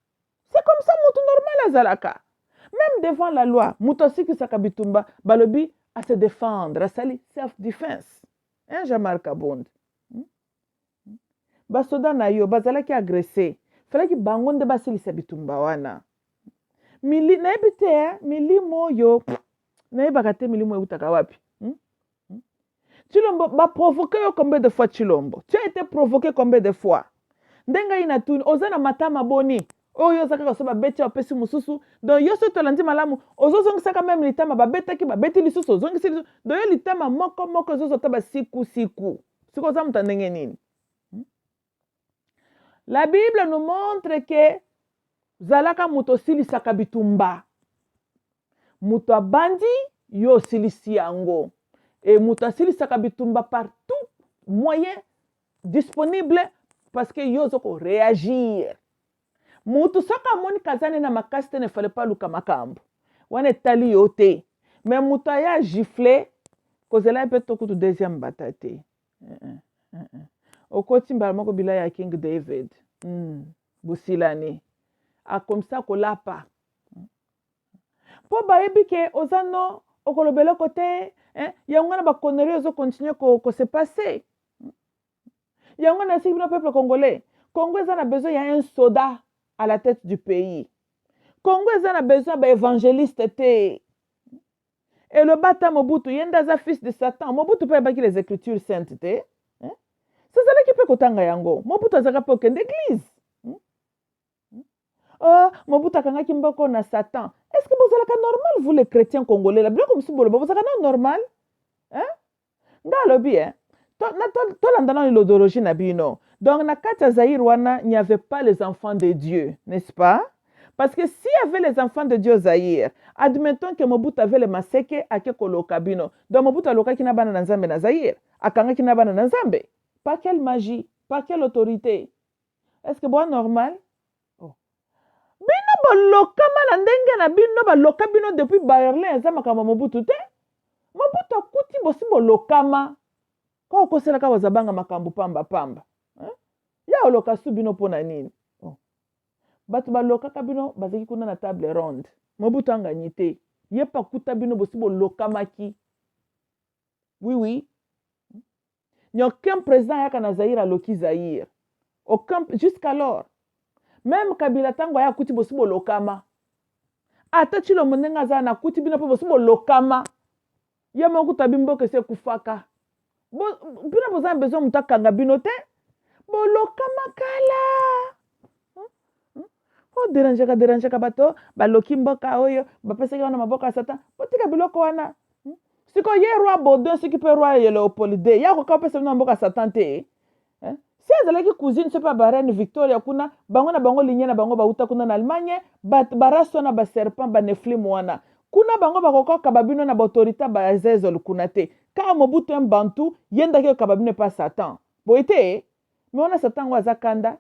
C'est comme ça mutu normal azalaka. Même devant la loi, mutu aussi qui sa bitumba balobi à se défendre, à sali self-defense. Hein, Jamal Kabond. Basoda na yo, bazala ki agressé. Fala ki bangonde basili sabitumba wana. Mili, na ebite, milimo yo, na ebakate milimo utaka wapi. Chilombo, ba provoqué yo combien de fois Chilombo? Tu as été provoqué combien de fois? Ndenga inatuni, ozana matama boni. Oyo saka koso ba beti opesi mususu. Donc yo so tolandi malamu, ozo zongi saka même litama ba betaki ba beti lisusu, zongi si lisusu. Donc yo litama moko zozo taba siku. Siko za mutandenge nini? La Bible nous montre que zalaka muto silisaka bitumba. Muto abandi yo silisi yango. Et muto silisaka bitumba par tout moyen disponible parce que yo zoko réagir. Mutu soka moni kazane na makasite ne fallait pas luka makambo. Wane tali yote. Mais mutu aya gifle kozela pe tokutu deuxième batate. Okoti mbalmoko bila ya King David. Busilani. A comme ça kolapa. Po ba ebike ozano okolobele kote, yangwana ba conneries ozo continuer ko se passer. Yangwana si le peuple congolais. Congo a besoin y a un soldat à la tête du pays. Congo a besoin d'un évangéliste. Et le bata Mobutu, il y a un fils de Satan. Mobutu peut bâtir les écritures saintes. C'est ça qui peut kotanga yango. Mobutu a pas aucune église. Oh, Mobutu a kimboko na Satan. Est-ce que vous avez normal, vous les chrétiens congolais, là, bien comme si vous avez normal? Ngalobi, Tolandana l'idéologie nabino. Donc, na Katia Zahir wana, il n'y avait pas les enfants de Dieu, n'est-ce pas? Parce que s'il y avait les enfants de Dieu Zahir, admettons que Mobutu avait le maseke à Kekolo Kabino. Donc, Mobutu a loka qui n'a pas Nzambe na Zahir. Akanga qui n'a pas Nzambe. Par quelle magie? Par quelle autorité? Est-ce que bon normal? Oh. Bino bolokama na ndenge na bino baloka bino depuis Bayerle nzama kama Mobutu te. Mobutu akuti bosi bolokama. Kwa okosela ka bazabanga makambo pamba. Ya oloka su bino pona nini? Oh. Batu baloka ka bino bazaki kuna na table ronde. Mobutu anganyi te. Ye pa kuta bino bosi bolokamaki. Oui. Il n'y a aucun président yaka na Zaïre à Loki Zaïre. Aucun jusqu'alors. Même Kabila tango ya kuti bosi bolokama. Ata chilo monenga za na kuti bino po bosi bolokama. Ye mokuta bimbo ke se kufaka. Bino besoin mutakanga bino te. boloka makala. O déranger ka bato, baloki mboka oyo, bapesaki wana maboka ya Satan. Botika biloko wana. Siko ye roi Baudouin, ce qui peut roi Léopoldé. Ya koka pesa na mboka Satan te. Si azalaki cousine c'est pas reine Victoria kuna, bango na bango lignée na bango bauta kuna na Allemagne, baraso na ba serpent ba Nephilim wana. Kuna bango bakoka babino na autorité ba Azezol kuna te. Ka Mobutu un bantu, yenda ke kababino pas Satan. Boite, mais on a Satan wa zakanda.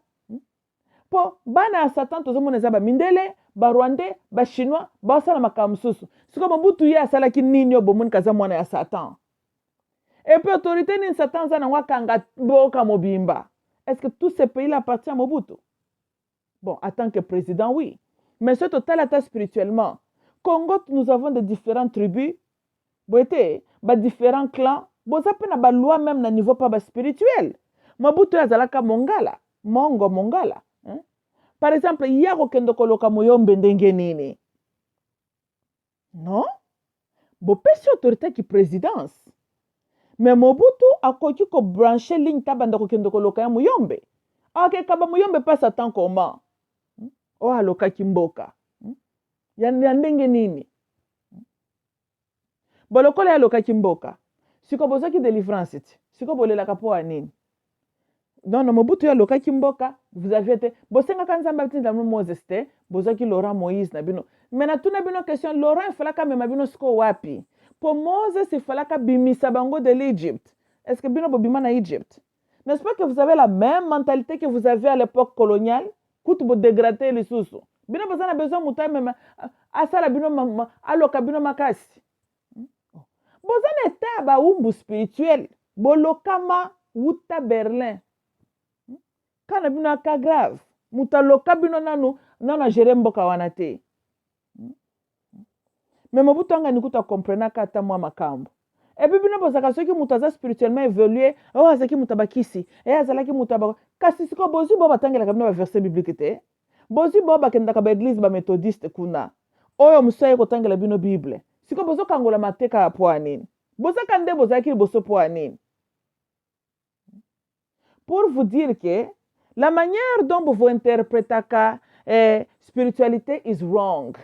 Po bana ya Satan tozomona eza ba mindele, ba Rwandais, ba Chinois, ba sala makamsusu. Siko Mobutu ye asalaki nini obomoni kaza mwana ya Satan. Et puis autorité ni Satan za na wakanga boka mobimba. Est-ce que tous ces pays-là appartiennent à Mobutu? Bon, en tant que président, oui. Mais c'est total spirituellement. Congo, nous avons de différentes tribus, différents clans. Bon, ça peut na loi même na niveau pas spirituel. Mobutu azalaka mongala, mongala. Par exemple, il y a aucun koloka moyombe ndenge nini. Non? Bon, pesi autorité qui présidence. Mais Mobutu a koki ko brancher ligne tabanda ko kendo ko loka muyombe. Ok, kaba muyombe pas Satan comment? O aloka kimboka. Ya ndenge nini? Bolokola ya loka kimboka. Siko bozaki délivrance ti. Siko bolela kapo anini. Non, Mobutu ya loka kimboka, vous avez été bosenga kanzamba tinda Moses te, bozaki Laurent Moïse na bino. Mais na tuna bino question Laurent falaka mema bino siko wapi? Pour Moses, il fallait que bimisa bango de l'Égypte. Est-ce que bino bobima na Égypte? N'est-ce pas que vous avez la même mentalité que vous avez à l'époque coloniale? Kout bo dégrader les sous. Bino besoin besoin muta même asala bino aloka bino makasi. Besoin état ba umbu spirituel. Bolokama wuta Berlin. Kana bino ka grave. Muta loka bino nanu nana jeremboka wanate. Mais Mobutu anga nikuta comprena kata mwa makambo. Et puis bino bozaka soki mutaza spirituellement évolué, o azaki mutabakisi, azalaki mutaba. Kasi siko bozi bo batangela kabino ba verset biblique te. Bozi bo bakenda ka ba église ba méthodiste kuna. Oyo musaye ko tangela bino Bible. Siko bozo kangola mateka ya poanini. Bozaka nde bozaki boso poanini. Pour vous dire que la manière dont vous interprétez la spiritualité is wrong.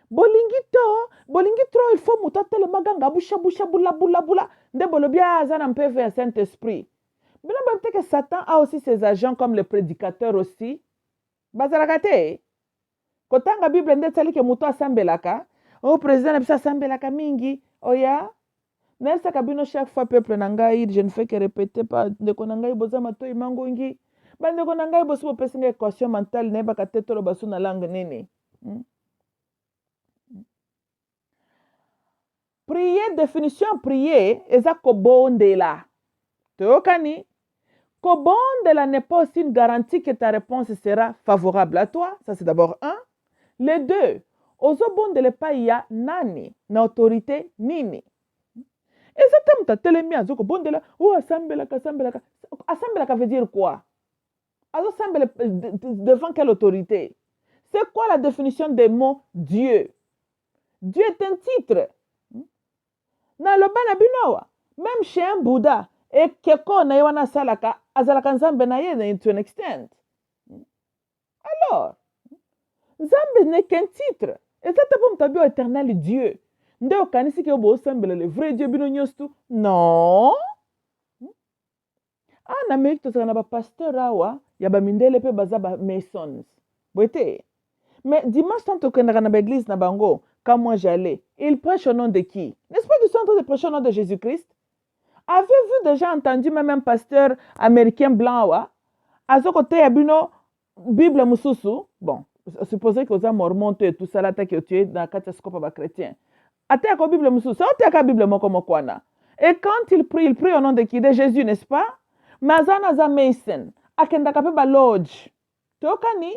Bolingi tro il faut mutatele maganga busha bula nde bolobia azana mpeve ya Saint-Esprit. Bino babte que Satan a aussi ses agents comme les prédicateurs aussi. Bazarakate. Kotanga Bible nde tsali ke muto asambelaka, o président na asambelaka mingi, oya. Nesa kabino chaque fois peuple nangai, je ne fais que répéter pas de konangai bozama to imangongi. Bande konangai bosu pesinga équation mentale ne bakatetolo basu na langue nini. Prier, définition prier, eza kobondela. Teokani, kobondela n'est pas aussi une garantie que ta réponse sera favorable à toi. Ça, c'est d'abord un. Les deux, ozo bondele pa ya nani, na autorité nini. Et ça t'aime ta télémia, zoko bondela, ou asambelaka. Asambelaka veut dire quoi? Azo sambele devant quelle autorité? C'est quoi la définition des mots Dieu? Dieu est un titre. Na lobana binowa, même chez un Bouddha, et keko na yewana salaka, azalaka nzambe na ye to an extent. Alors, nzambe n'est qu'un titre. Et ça t'appelle tabio éternel Dieu. Nde okanisi ke obo sambele le vrai Dieu bino nyostu? Non. Na Amérique to na ba pasteur awa, ya ba mindele pe baza ba masons. Boite. Mais dimanche tant que na ba église na bango, quand moi j'allais, il prêche au nom de qui? N'est-ce pas qu'ils sont en train de prêcher au nom de Jésus-Christ? Avez-vous déjà entendu même un pasteur américain blanc, à ce côté, il y a une Bible mususu? Bon, supposez que vous êtes mormon et tout ça, là, que tu es dans le catastrophe chrétien. Ate la Bible mususu, ça, tu as la Bible mokomokwana. Et quand il prie au nom de qui? De Jésus, n'est-ce pas? Mazana za Mason, akenda kape lodge. Tu as kani?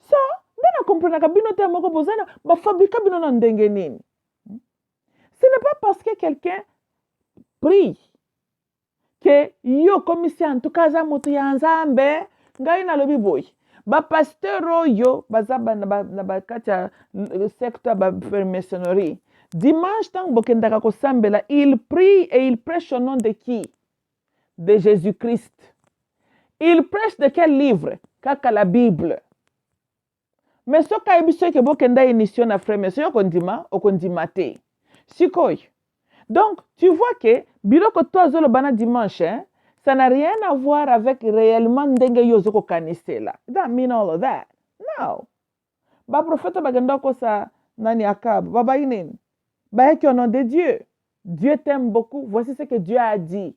Ça, vous comprenez que bino te moko bozana ba fabriquer bino na ndenge nini. Ce n'est pas parce que quelqu'un prie que yo commissaire en tout cas za moto ya nzambe ngai na lobi boy. Ba pasteur oyo bazaba na ba kacha secteur ba maçonnerie. Dimanche tant bokendaka ko sambela, il prie et il prêche au nom de qui? De Jésus-Christ. Il prêche de quel livre? Kaka la Bible. Mais ce cas est que bokenda émission na frère, mais c'est okondima te. Sikoi. Donc, tu vois que biloko toi zolo bana dimanche, hein, ça n'a rien à voir avec réellement ndenge yozoko kanisela. That mean all of that. No. Ba prophète bagenda ko sa nani akab, baba inen. Ba au nom de Dieu. Dieu t'aime beaucoup. Voici ce que Dieu a dit.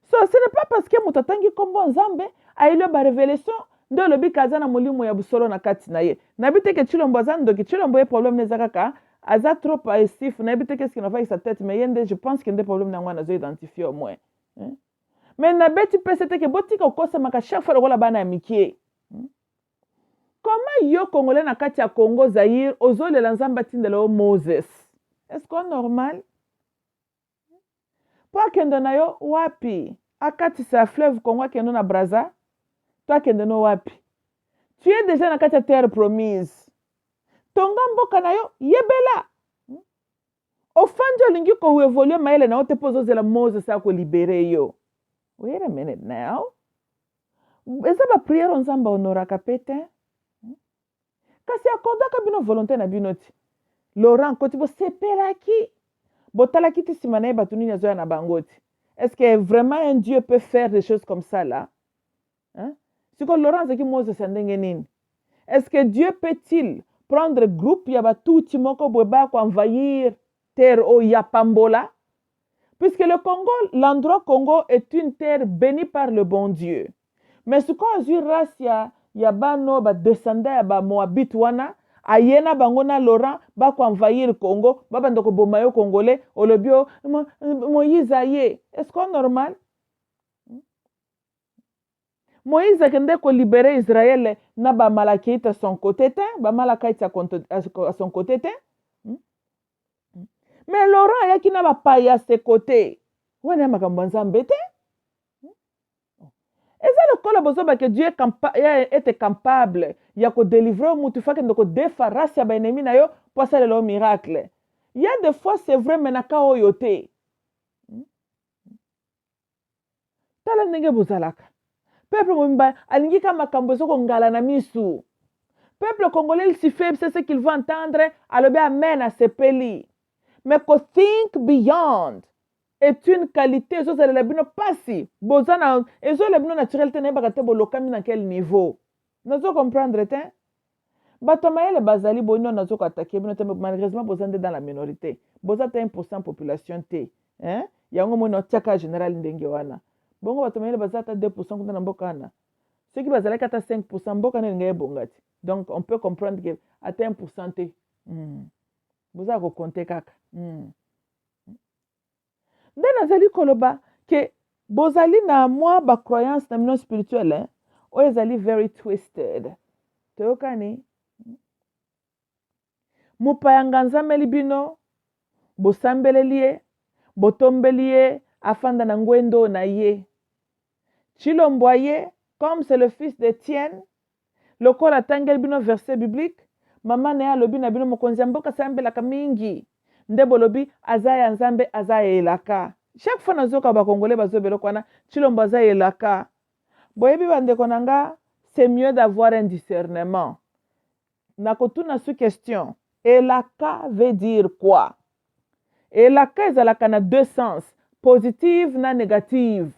So, ce n'est pas parce que mutatangi kombo nzambe ailo ba révélation ndo lobi kaza na molimo ya busolo na kati na ye. Na biteke chilombo zando ki chilombo ye problème nezaka aza trop passif na biteke ce qui n'a pas sa tête mais yende je pense que des problèmes na ngwana zo identifier au moins. Mais na beti pesete ke botika kosa maka chaque fois la bana mikie. Comment yo congolais na kati ya Congo Zaïre ozole la nzamba tindelo Moses? Est-ce qu'on normal? Pas kendo na yo wapi? Akati sa fleuve Congo kendo na Brazza? Toi kendo no wapi? Tu es déjà na kati ya terre promise. Tonga mboka na yo yebela. Ofanjo lingi ko evolue maele na ote pozo zela Moses sa ko libérer yo. Wait a minute now. Eza ba prière nzamba honora kapete? Kasi akondaka bino volonté na bino ti. Laurent koti bo sepelaki. Botalaki ti simana e batunini azoya na bangoti. Est-ce que vraiment un Dieu peut faire des choses comme ça là? Hein? Si que Laurent zaki Moses ndenge nini? Est-ce que Dieu peut-il prendre groupe ya batuti moko boba ko envahir terre o yapambola? Puisque le Congo, l'endroit Congo est une terre bénie par le bon Dieu. Mais ce qu'on a vu race ya bano ba descendant ya ba Moabit wana ayena bangona Laurent ba ko envahir Congo ba bandoko bomayo congolais olobio Moïse aye. Est-ce qu'on normal? Moïse akende ko libérer Israël na ba malakite à son côté ba malakite à son côté. Mais Laurent yaki na ba païa à ses côtés. Wana makambo nzambe te? Et c'est le col que Dieu était capable de délivrer au mutu fa de défaras ya ba ennemi na yo pour ça le miracle. Il y a des fois c'est vrai mais na ka oyote. Tala ndenge bozalaka. Peuple mwimba alingi kama makambo zoko ngala na misu. Peuple congolais il s'y fait c'est ce qu'il veut entendre alobe amen à ce peli. Mais ko think beyond est une qualité zo za la bino pasi bozana ezo la bino naturel te na bakate bolokami na quel niveau nazo comprendre te bato mayele bazali bono nazo ko attaquer bino te malheureusement bozande dans la minorité bozata 1% population te hein yango mona tiaka général ndenge wana bongo bato mayele bazata 2% kuna mboka na ceux qui bazala kata 5% mboka na ngaye bongati donc on peut comprendre que ata 1% te bozala ko compter kaka Nde nazali koloba ke bozali na mwa ba croyance na mino spirituelle o ezali very twisted. Toyokani mupayanga nzameli bino bosambeleli ye botombeli ye afanda na ngwendo na ye. Chilombo ye comme c'est le fils d'Étienne lokola tangel bino verset biblique mama na ya lobi na bino mokonzi ya mboka sambelaka mingi nde bolobi azaya nzambe azaya elaka. Chaque fois nazoka ba congolais bazobelo kwana chilombo azaya elaka. Boyebi bandeko nanga c'est mieux d'avoir un discernement. Nakotuna sous question. Elaka veut dire quoi? Elaka ezalaka na deux sens, positive na négative.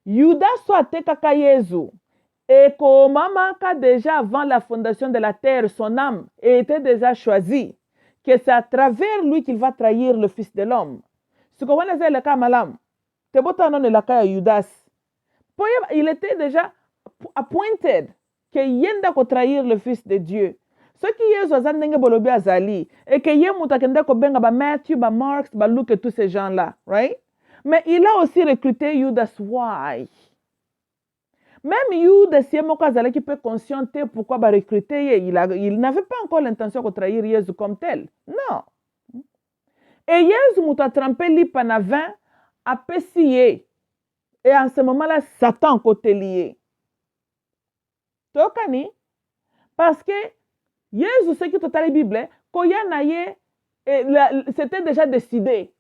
Yuda soit kaka Yesu. Et komamaka déjà avant la fondation de la terre, son âme était déjà choisie. Que c'est à travers lui qu'il va trahir le Fils de l'homme. Ce qu'on voit le cas malam, il était déjà appointed que yenda ko trahir le Fils de Dieu. Ce qui est azandenge bolobi azali et que yemuta kenda ko benga ba Matthew, ba Mark, ba Luke et tous ces gens-là, right? Mais il a aussi recruté Judas. Why? Même Judas, si qui peut conscienter pourquoi va recruter, il n'avait pas encore l'intention de trahir Jésus comme tel. Non. Et Jésus m'a trempé l'ipana 20 à Pessier. Et en ce moment-là, Satan côté lié. Tokani? Parce que Jésus, ce qui est dans la Bible, c'était déjà décidé.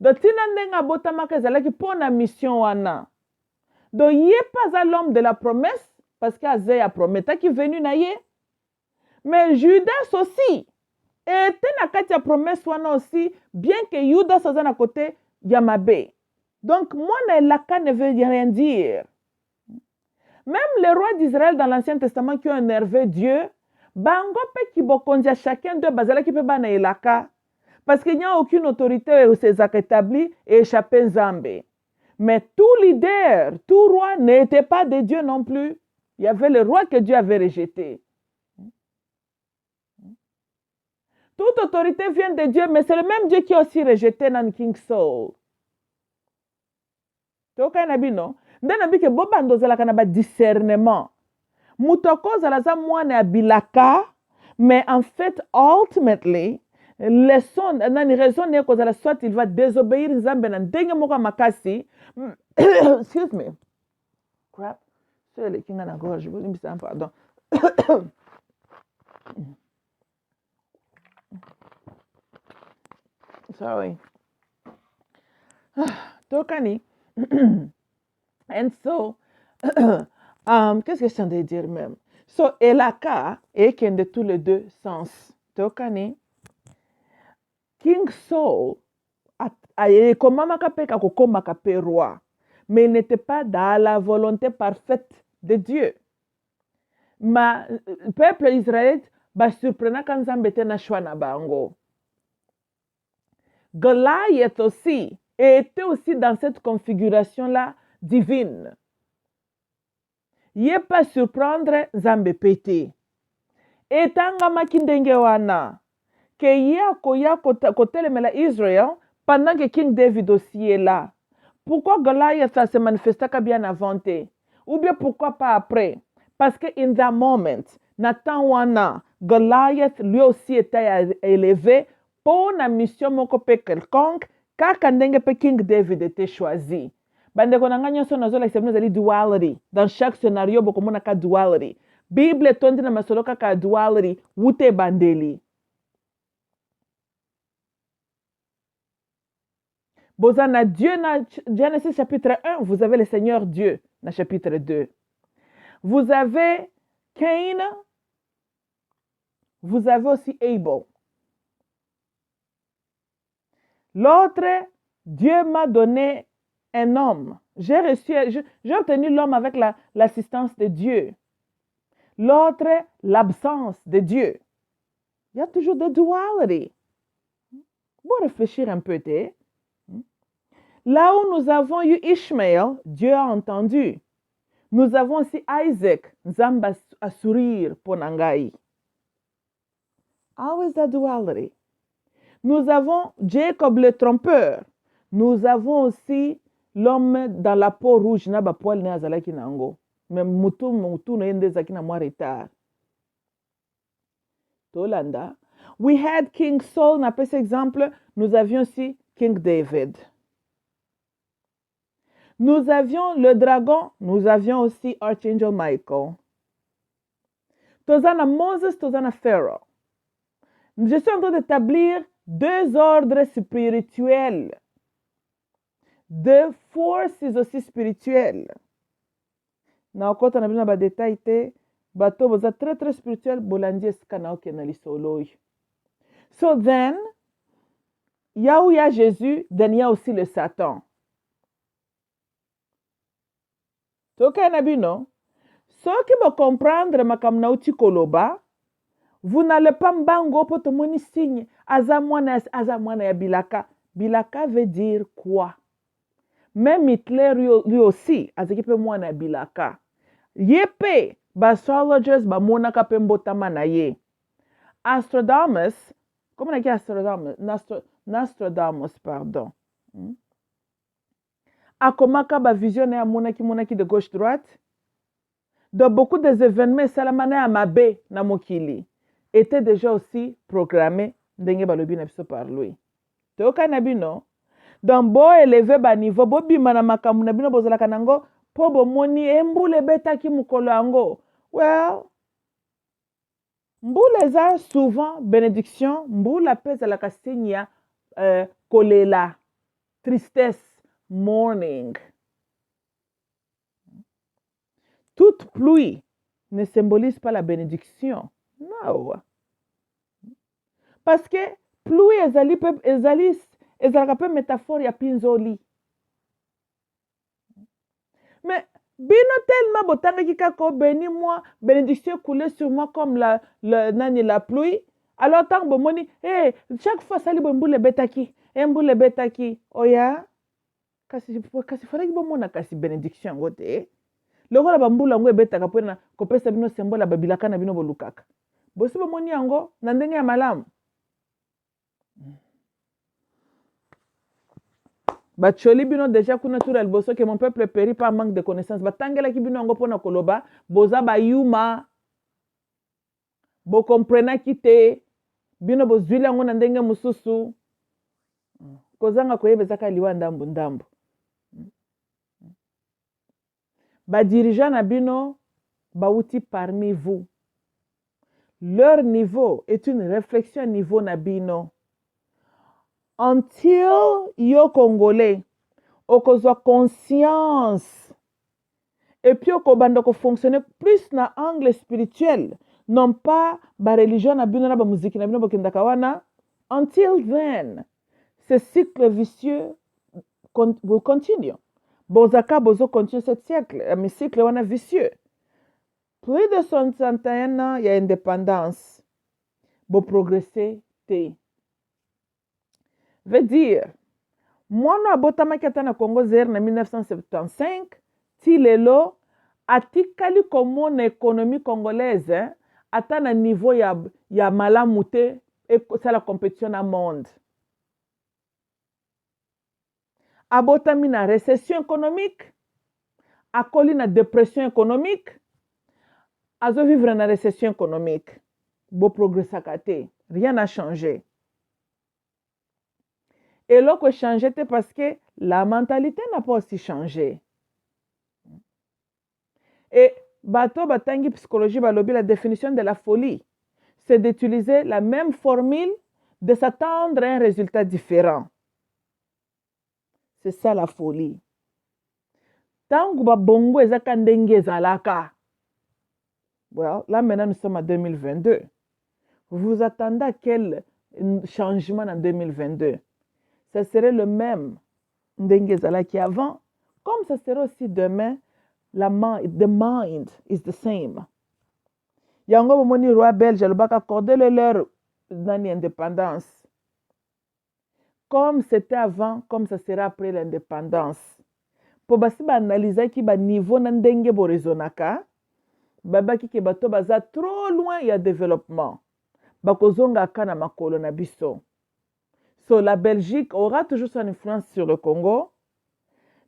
Donc, si vous avez une mission, donc il n'est pas l'homme de la promesse parce qu'Azé a promis qui est venu naïe. Mais Judas aussi était na kati ya promesse wana aussi, bien que Judas soit à côté Yamabe. Donc moi Elaka ne veut rien dire. Même les rois d'Israël dans l'Ancien Testament qui ont énervé Dieu, bango pe ki bokondia chacun d'eux bazala qui peut bana Elaka. Parce qu'il n'y a aucune autorité où ces actes établis et échappé Zambé. Mais tout leader, tout roi n'était pas de Dieu non plus. Il y avait le roi que Dieu avait rejeté. Toute autorité vient de Dieu, mais c'est le même Dieu qui a aussi rejeté Nan King Saul. Toka nabi non? Ndana bi ke bobando zalaka na ba discernement. Mutoko zalaza mwana abilaka, mais en fait, ultimately, nani raison n'est que soit il va désobéir Nzambe na ndenge moko makasi. Excuse me. Crap. C'est le kinga na gorge. Pardon. Sorry. Tokani. And so, qu'est-ce que je suis en train de dire même? So, Elaka est qu'un de tous les deux sens. Tokani. King Saul a comment makape roi, mais il n'était pas dans la volonté parfaite de Dieu. Mais le peuple israélite va surprendre quand Nzambe na choix na bango. Goliath aussi était aussi dans cette configuration-là divine. Il n'est pas surprendre Nzambe pété. Et tanga makindenge wana que ya kotelemela Israël pendant que King David aussi est là. Pourquoi Goliath se manifesta bien avant? Ou bien pourquoi pas après? Parce que in that moment, Nathan wana, Goliath lui aussi était élevé pour une mission moko pe quelconque, kaka ndenge pe King David était choisi. Bande konanga nyonso nazola kisemno zali duality. Dans chaque scénario bokomona ka duality. Bible tondi na masolo kaka duality wute bandeli. Bozana Dieu na Genèse chapitre 1, vous avez le Seigneur Dieu na chapitre 2. Vous avez Cain, vous avez aussi Abel. L'autre, Dieu m'a donné un homme. J'ai obtenu l'homme avec l'assistance de Dieu. L'autre, l'absence de Dieu. Il y a toujours des dualités. Bon, réfléchir un peu, t'es. Là où nous avons eu Ishmael, Dieu a entendu. Nous avons aussi Isaac, Nzamba a sourire pour Nangai. How is that duality? Nous avons Jacob le trompeur. Nous avons aussi l'homme dans la peau rouge, na ba poil ne azalaki nango. Mais mutu na yende zaki na mwa retard. Tolanda. We had King Saul, na pes exemple, nous avions aussi King David. Nous avions le dragon, nous avions aussi Archangel Michael. Tozana Moses, Tozana Pharaoh. Je suis en train d'établir deux ordres spirituels. Deux forces aussi spirituelles. Na kota na bina ba détail te, bato boza très très spirituel bolandi eskana oke na lisoloy. So then, ya où il y a Jésus, then il y a aussi le Satan. Toka na bino, ceux qui vont comprendre makamna uti koloba, vous n'allez pas mbango pour te moni signe. Azamwana ya bilaka. Bilaka veut dire quoi? Même Hitler lui aussi, azekipe mwana ya bilaka. Yepe, astrologers ba monaka pe mbotama na ye. Nostradamus, comment on dit Nostradamus? Nostradamus, pardon. Akomaka ba visionnaire ya monaki de gauche-droite. Dans beaucoup des événements, salamana ya mabe na mokili était déjà aussi programmé ndenge balobi na biso par lui. Toka na bino, dans bo élevé ba niveau bo bima na makambu na bino bozalaka nango po bomoni embule betaki mukolo yango. Well, mbula eza souvent bénédiction, mbula pe ezalaka signe ya kolela, tristesse, mourning. toute pluie ne symbolise pas la bénédiction. Non. Parce que pluie ezalaka pe métaphore ya pinzoli. Mais bino tellement botangaki kaka bénis-moi, bénédiction coulée sur moi comme la pluie. Alors tant bomoni, chaque fois sali bombule betaki, embule betaki. Oya, kasi faraki bomona kasi bénédiction ngote. Lokola bambula ngo ebetaka pona kopesa bino sembola babilaka na bino bolukaka. Bosi bomoni yango na ndenge ya malamu. Bacholi bino déjà kuna tura liboso que mon peuple périt par manque de connaissances. Batangela ki bino yango pona koloba, boza bayuma. Bo comprena ki te, bino bozwili yango na ndenge mususu. Kozanga koyebezaka liwa ndambu ndambu. Ba dirigeant na bino bauti parmi vous. Leur niveau est une réflexion niveau na bino. Until yo Congolais, okozwa conscience et puis okobanda ko fonctionner plus na angle spirituel, non pas ba religion na bino na ba musique na bino bokendaka wana. Until then, ce cycle vicieux will continue. Bozaka bozo continue ce siècle, mais cycle wana vicieux. Plus de 61 ans, il y a indépendance. Bo progresser te. Veut dire, moi, no abotama kata na Congo zer na 1975, ti lelo, atikali komo na économie congolaise, ata na niveau ya malamu te, c'est la compétition na monde. Abotami na récession économique, akoli na dépression économique, azo vivre na récession économique. Bo progressaka te, rien n'a changé. Et là, que changé parce que la mentalité n'a pas aussi changé. Et bato batangi psychologie balobi, la définition de la folie, c'est d'utiliser la même formule, de s'attendre à un résultat différent. C'est ça la folie. Tangu ba bongo ezaka ndenge ezalaka. Well, là maintenant nous sommes en 2022. Vous vous attendez à quel changement en 2022? Ça serait le même ndengezala qui avant, comme ça serait aussi demain, the mind is the same. Yango bomoni roi belge le baka accordé leur indépendance. Comme c'était avant, comme ça sera après l'indépendance. Pour basi ba analyser ki ba niveau na ndenge bo rezonaka, babaki ke bato baza trop loin ya développement. Bakozonga kana makolo na biso. So, la Belgique aura toujours son influence sur le Congo.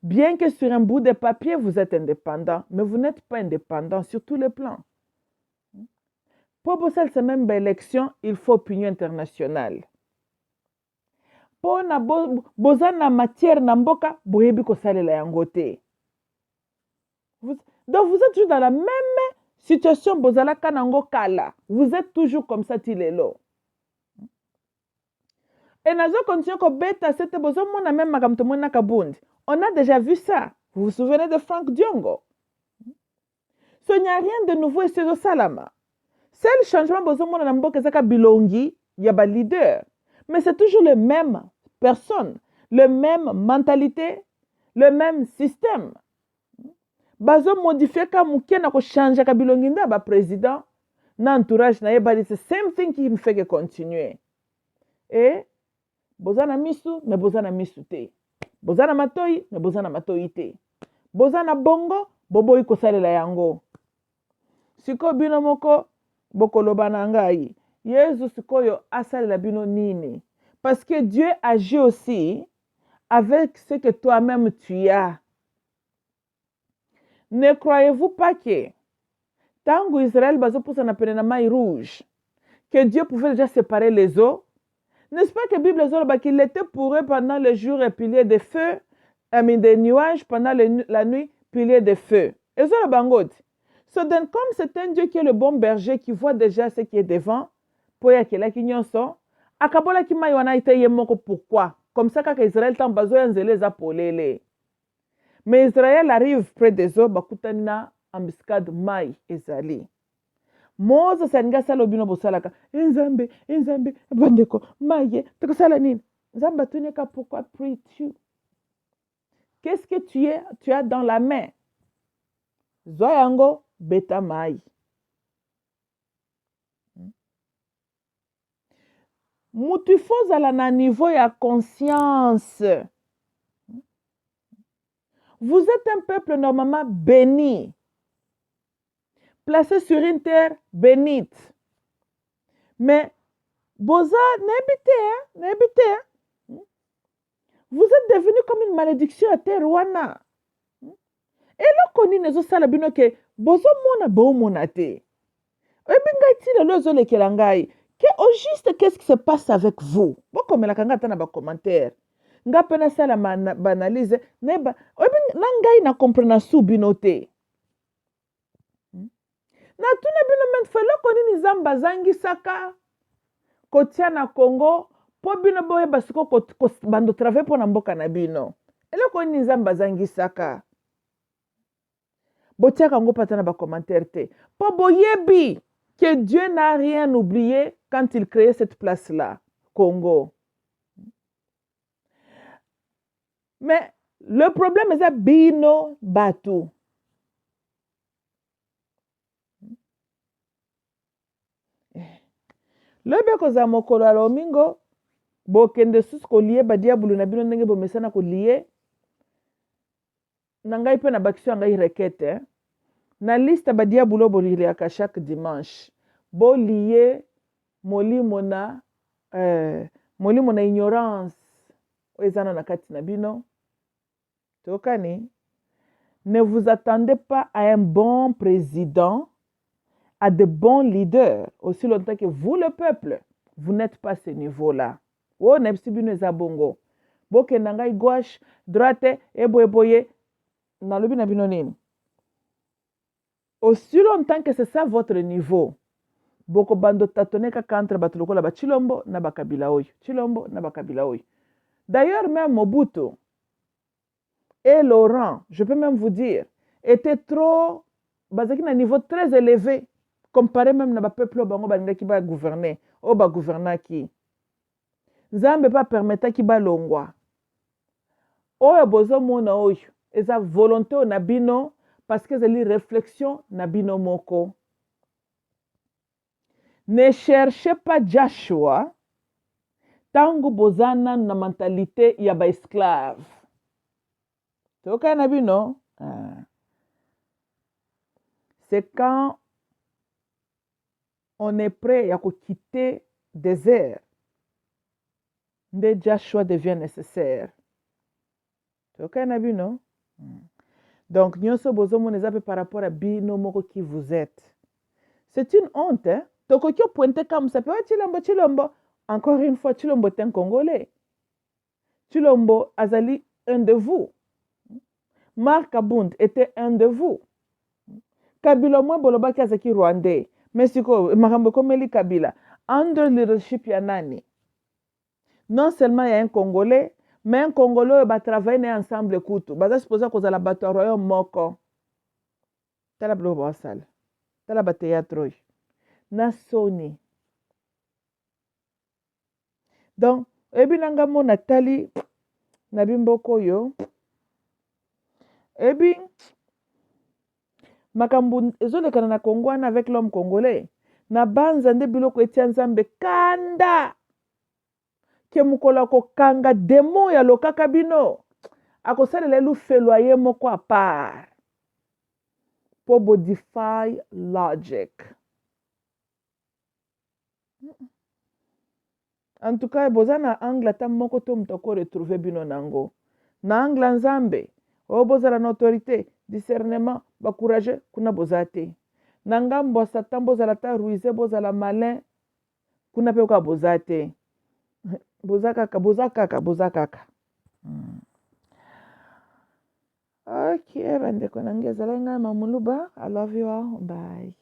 Bien que sur un bout de papier, vous êtes indépendant, mais vous n'êtes pas indépendant sur tous les plans. Pour bosser cette même élection, il faut opinion internationale. Pour na bozana matière na mboka, boyebi ko salela yangote. Donc vous êtes toujours dans la même situation bozala kanango kala. Vous êtes toujours comme ça tilelo. Et nazo continue ko beta c'était besoin mona même makamto mona kabundi. On a déjà vu ça. Vous vous souvenez de Frank Diongo? Ce n'y a rien de nouveau ici au Salama. C'est le changement besoin mona namboka zaka bilongi ya ba leader. Mais c'est toujours les mêmes personnes, le même mentalité, le même système. Bazo modifier ka muke na ko changer ka bilongi nda ba président na entourage na yeba c'est same thing qui me fait que continuer. Et bozana misu, mais bozana misu te. Bozana matoi, mais bozana matoi te. Bozana bongo, bobo iko salela yango. Siko bino moko, bokoloba na ngai. Yesu sikoyo asalela bino nini. Parce que Dieu agit aussi avec ce que toi-même tu as. Ne croyez-vous pas que tango Israël bazo poussa na pene na maille rouge, que Dieu pouvait déjà séparer les eaux? N'est-ce pas que la Bible dit qu'il était pour eux pendant le jour et pilier de feu, des nuages, pendant la nuit, pilier de feu. Et ça, le bangot. Donc, comme c'est un Dieu qui est le bon berger, qui voit déjà ce qui est devant, pour y aller qui n'y sont, akabola ki mai wana ite yemoko pourquoi? Comme ça, quand Israël t'en besoin, les apolele. Mais Israël arrive près des eaux, bakutana embuscade mai ezali. Moses alingi asala bino bosalaka nzambe bandeko maye tokosala nini. Nzambe atuniaka pourquoi pries-tu? Qu'est-ce que tu as dans la main? Zwa yango beta mai. Mutu fo zala na niveau ya conscience. Vous êtes un peuple normalement béni, placé sur une terre bénite. Mais boza n'habitez. Vous êtes devenu comme une malédiction à terre wana. Et là koni nezo sala bino ke bozo mona bo mona te. Ebinga ti le lozo le kelangai. Que au juste qu'est-ce qui se passe avec vous? Boko mela kanga tana ba commentaire. Nga pena sala banalize neba nangai na compréhension bino te. Na tuna bino men felo koni ni zamba zangi saka kotia na Congo po bino boye basiko bando travailler po na mboka na bino. Ele koni ni zamba zangi saka. Botia kango patana ba commentaire te. Po boyebi que Dieu n'a rien oublié quand il créait cette place-là, Congo. Mais le problème est bino batu. Lobe koza mokolo ala omingo bokende susu kolie badiabulu na bino ndenge bomesana kolie na ngai pe na bakisio ya ngai requête na liste badiabulu boliliaka chaque dimanche bolie molimo na ignorance ezana na kati na bino tokani. Ne vous attendez pas à un bon président, à de bons leaders, aussi longtemps que vous, le peuple, vous n'êtes pas à ce niveau-là. Oh, nebsibino ezabongo. Boke nangai gauche, droite, eboye, nalobi na bino nini. Aussi longtemps que c'est ça votre niveau, boko bando tatoneka contre batuloko la ba Chilombo na bakabila oyo. Chilombo na bakabila oyo. D'ailleurs, même Mobutu et Laurent, je peux même vous dire, étaient trop, basé à un niveau très élevé, comparé même à peuple qui va gouverner, ou va gouverner qui. Nzambe pas permettre qui va longwa. Oyo bozo mona oyo, eza volonté na bino parce que c'est une réflexion na bino moko. Ne cherchez pas Joshua tangu bozana na mentalité ya ba esclave. C'est quand on est prêt à quitter le désert, que Joshua devient nécessaire. Donc, nous sommes par rapport à bino qui vous êtes. C'est une honte. Hein? Tokokyo pointe comme ça peut Chilombo. Encore une fois, Chilombo est un Congolais. Chilombo azali un de vous. Marc Abound était un de vous. Kabila mwa boloba kiazaki Rwandais. Mais siko makambo komeli Kabila. Under leadership ya nani? Non seulement il y a un Congolais, mais un Congolais va travailler ensemble kutu. Baza supposé que la bato royaume moko. Tala blobo wasal. Tala ba théâtre. Na soni. Donc, ebinanga mo Nathalie na bimboko yo. Ebi makambu ezolekana na Kongwana avec l'homme congolais na banza nde biloko etia Nzambe kanda ke mukola ko kanga demo ya lokaka bino akosalela lufelo ye moko a part po modify logic. En tout cas bozana angle ta moko to mtoko retrouver bino nango na angle Nzambe o bozala na autorité discernement ba courageux kuna bozate na ngambo Satan bozala ta ruise bozala malin kuna pe ka bozate bozakaka. Okay, bande konangeza lenga mamuluba. I love you all. Bye.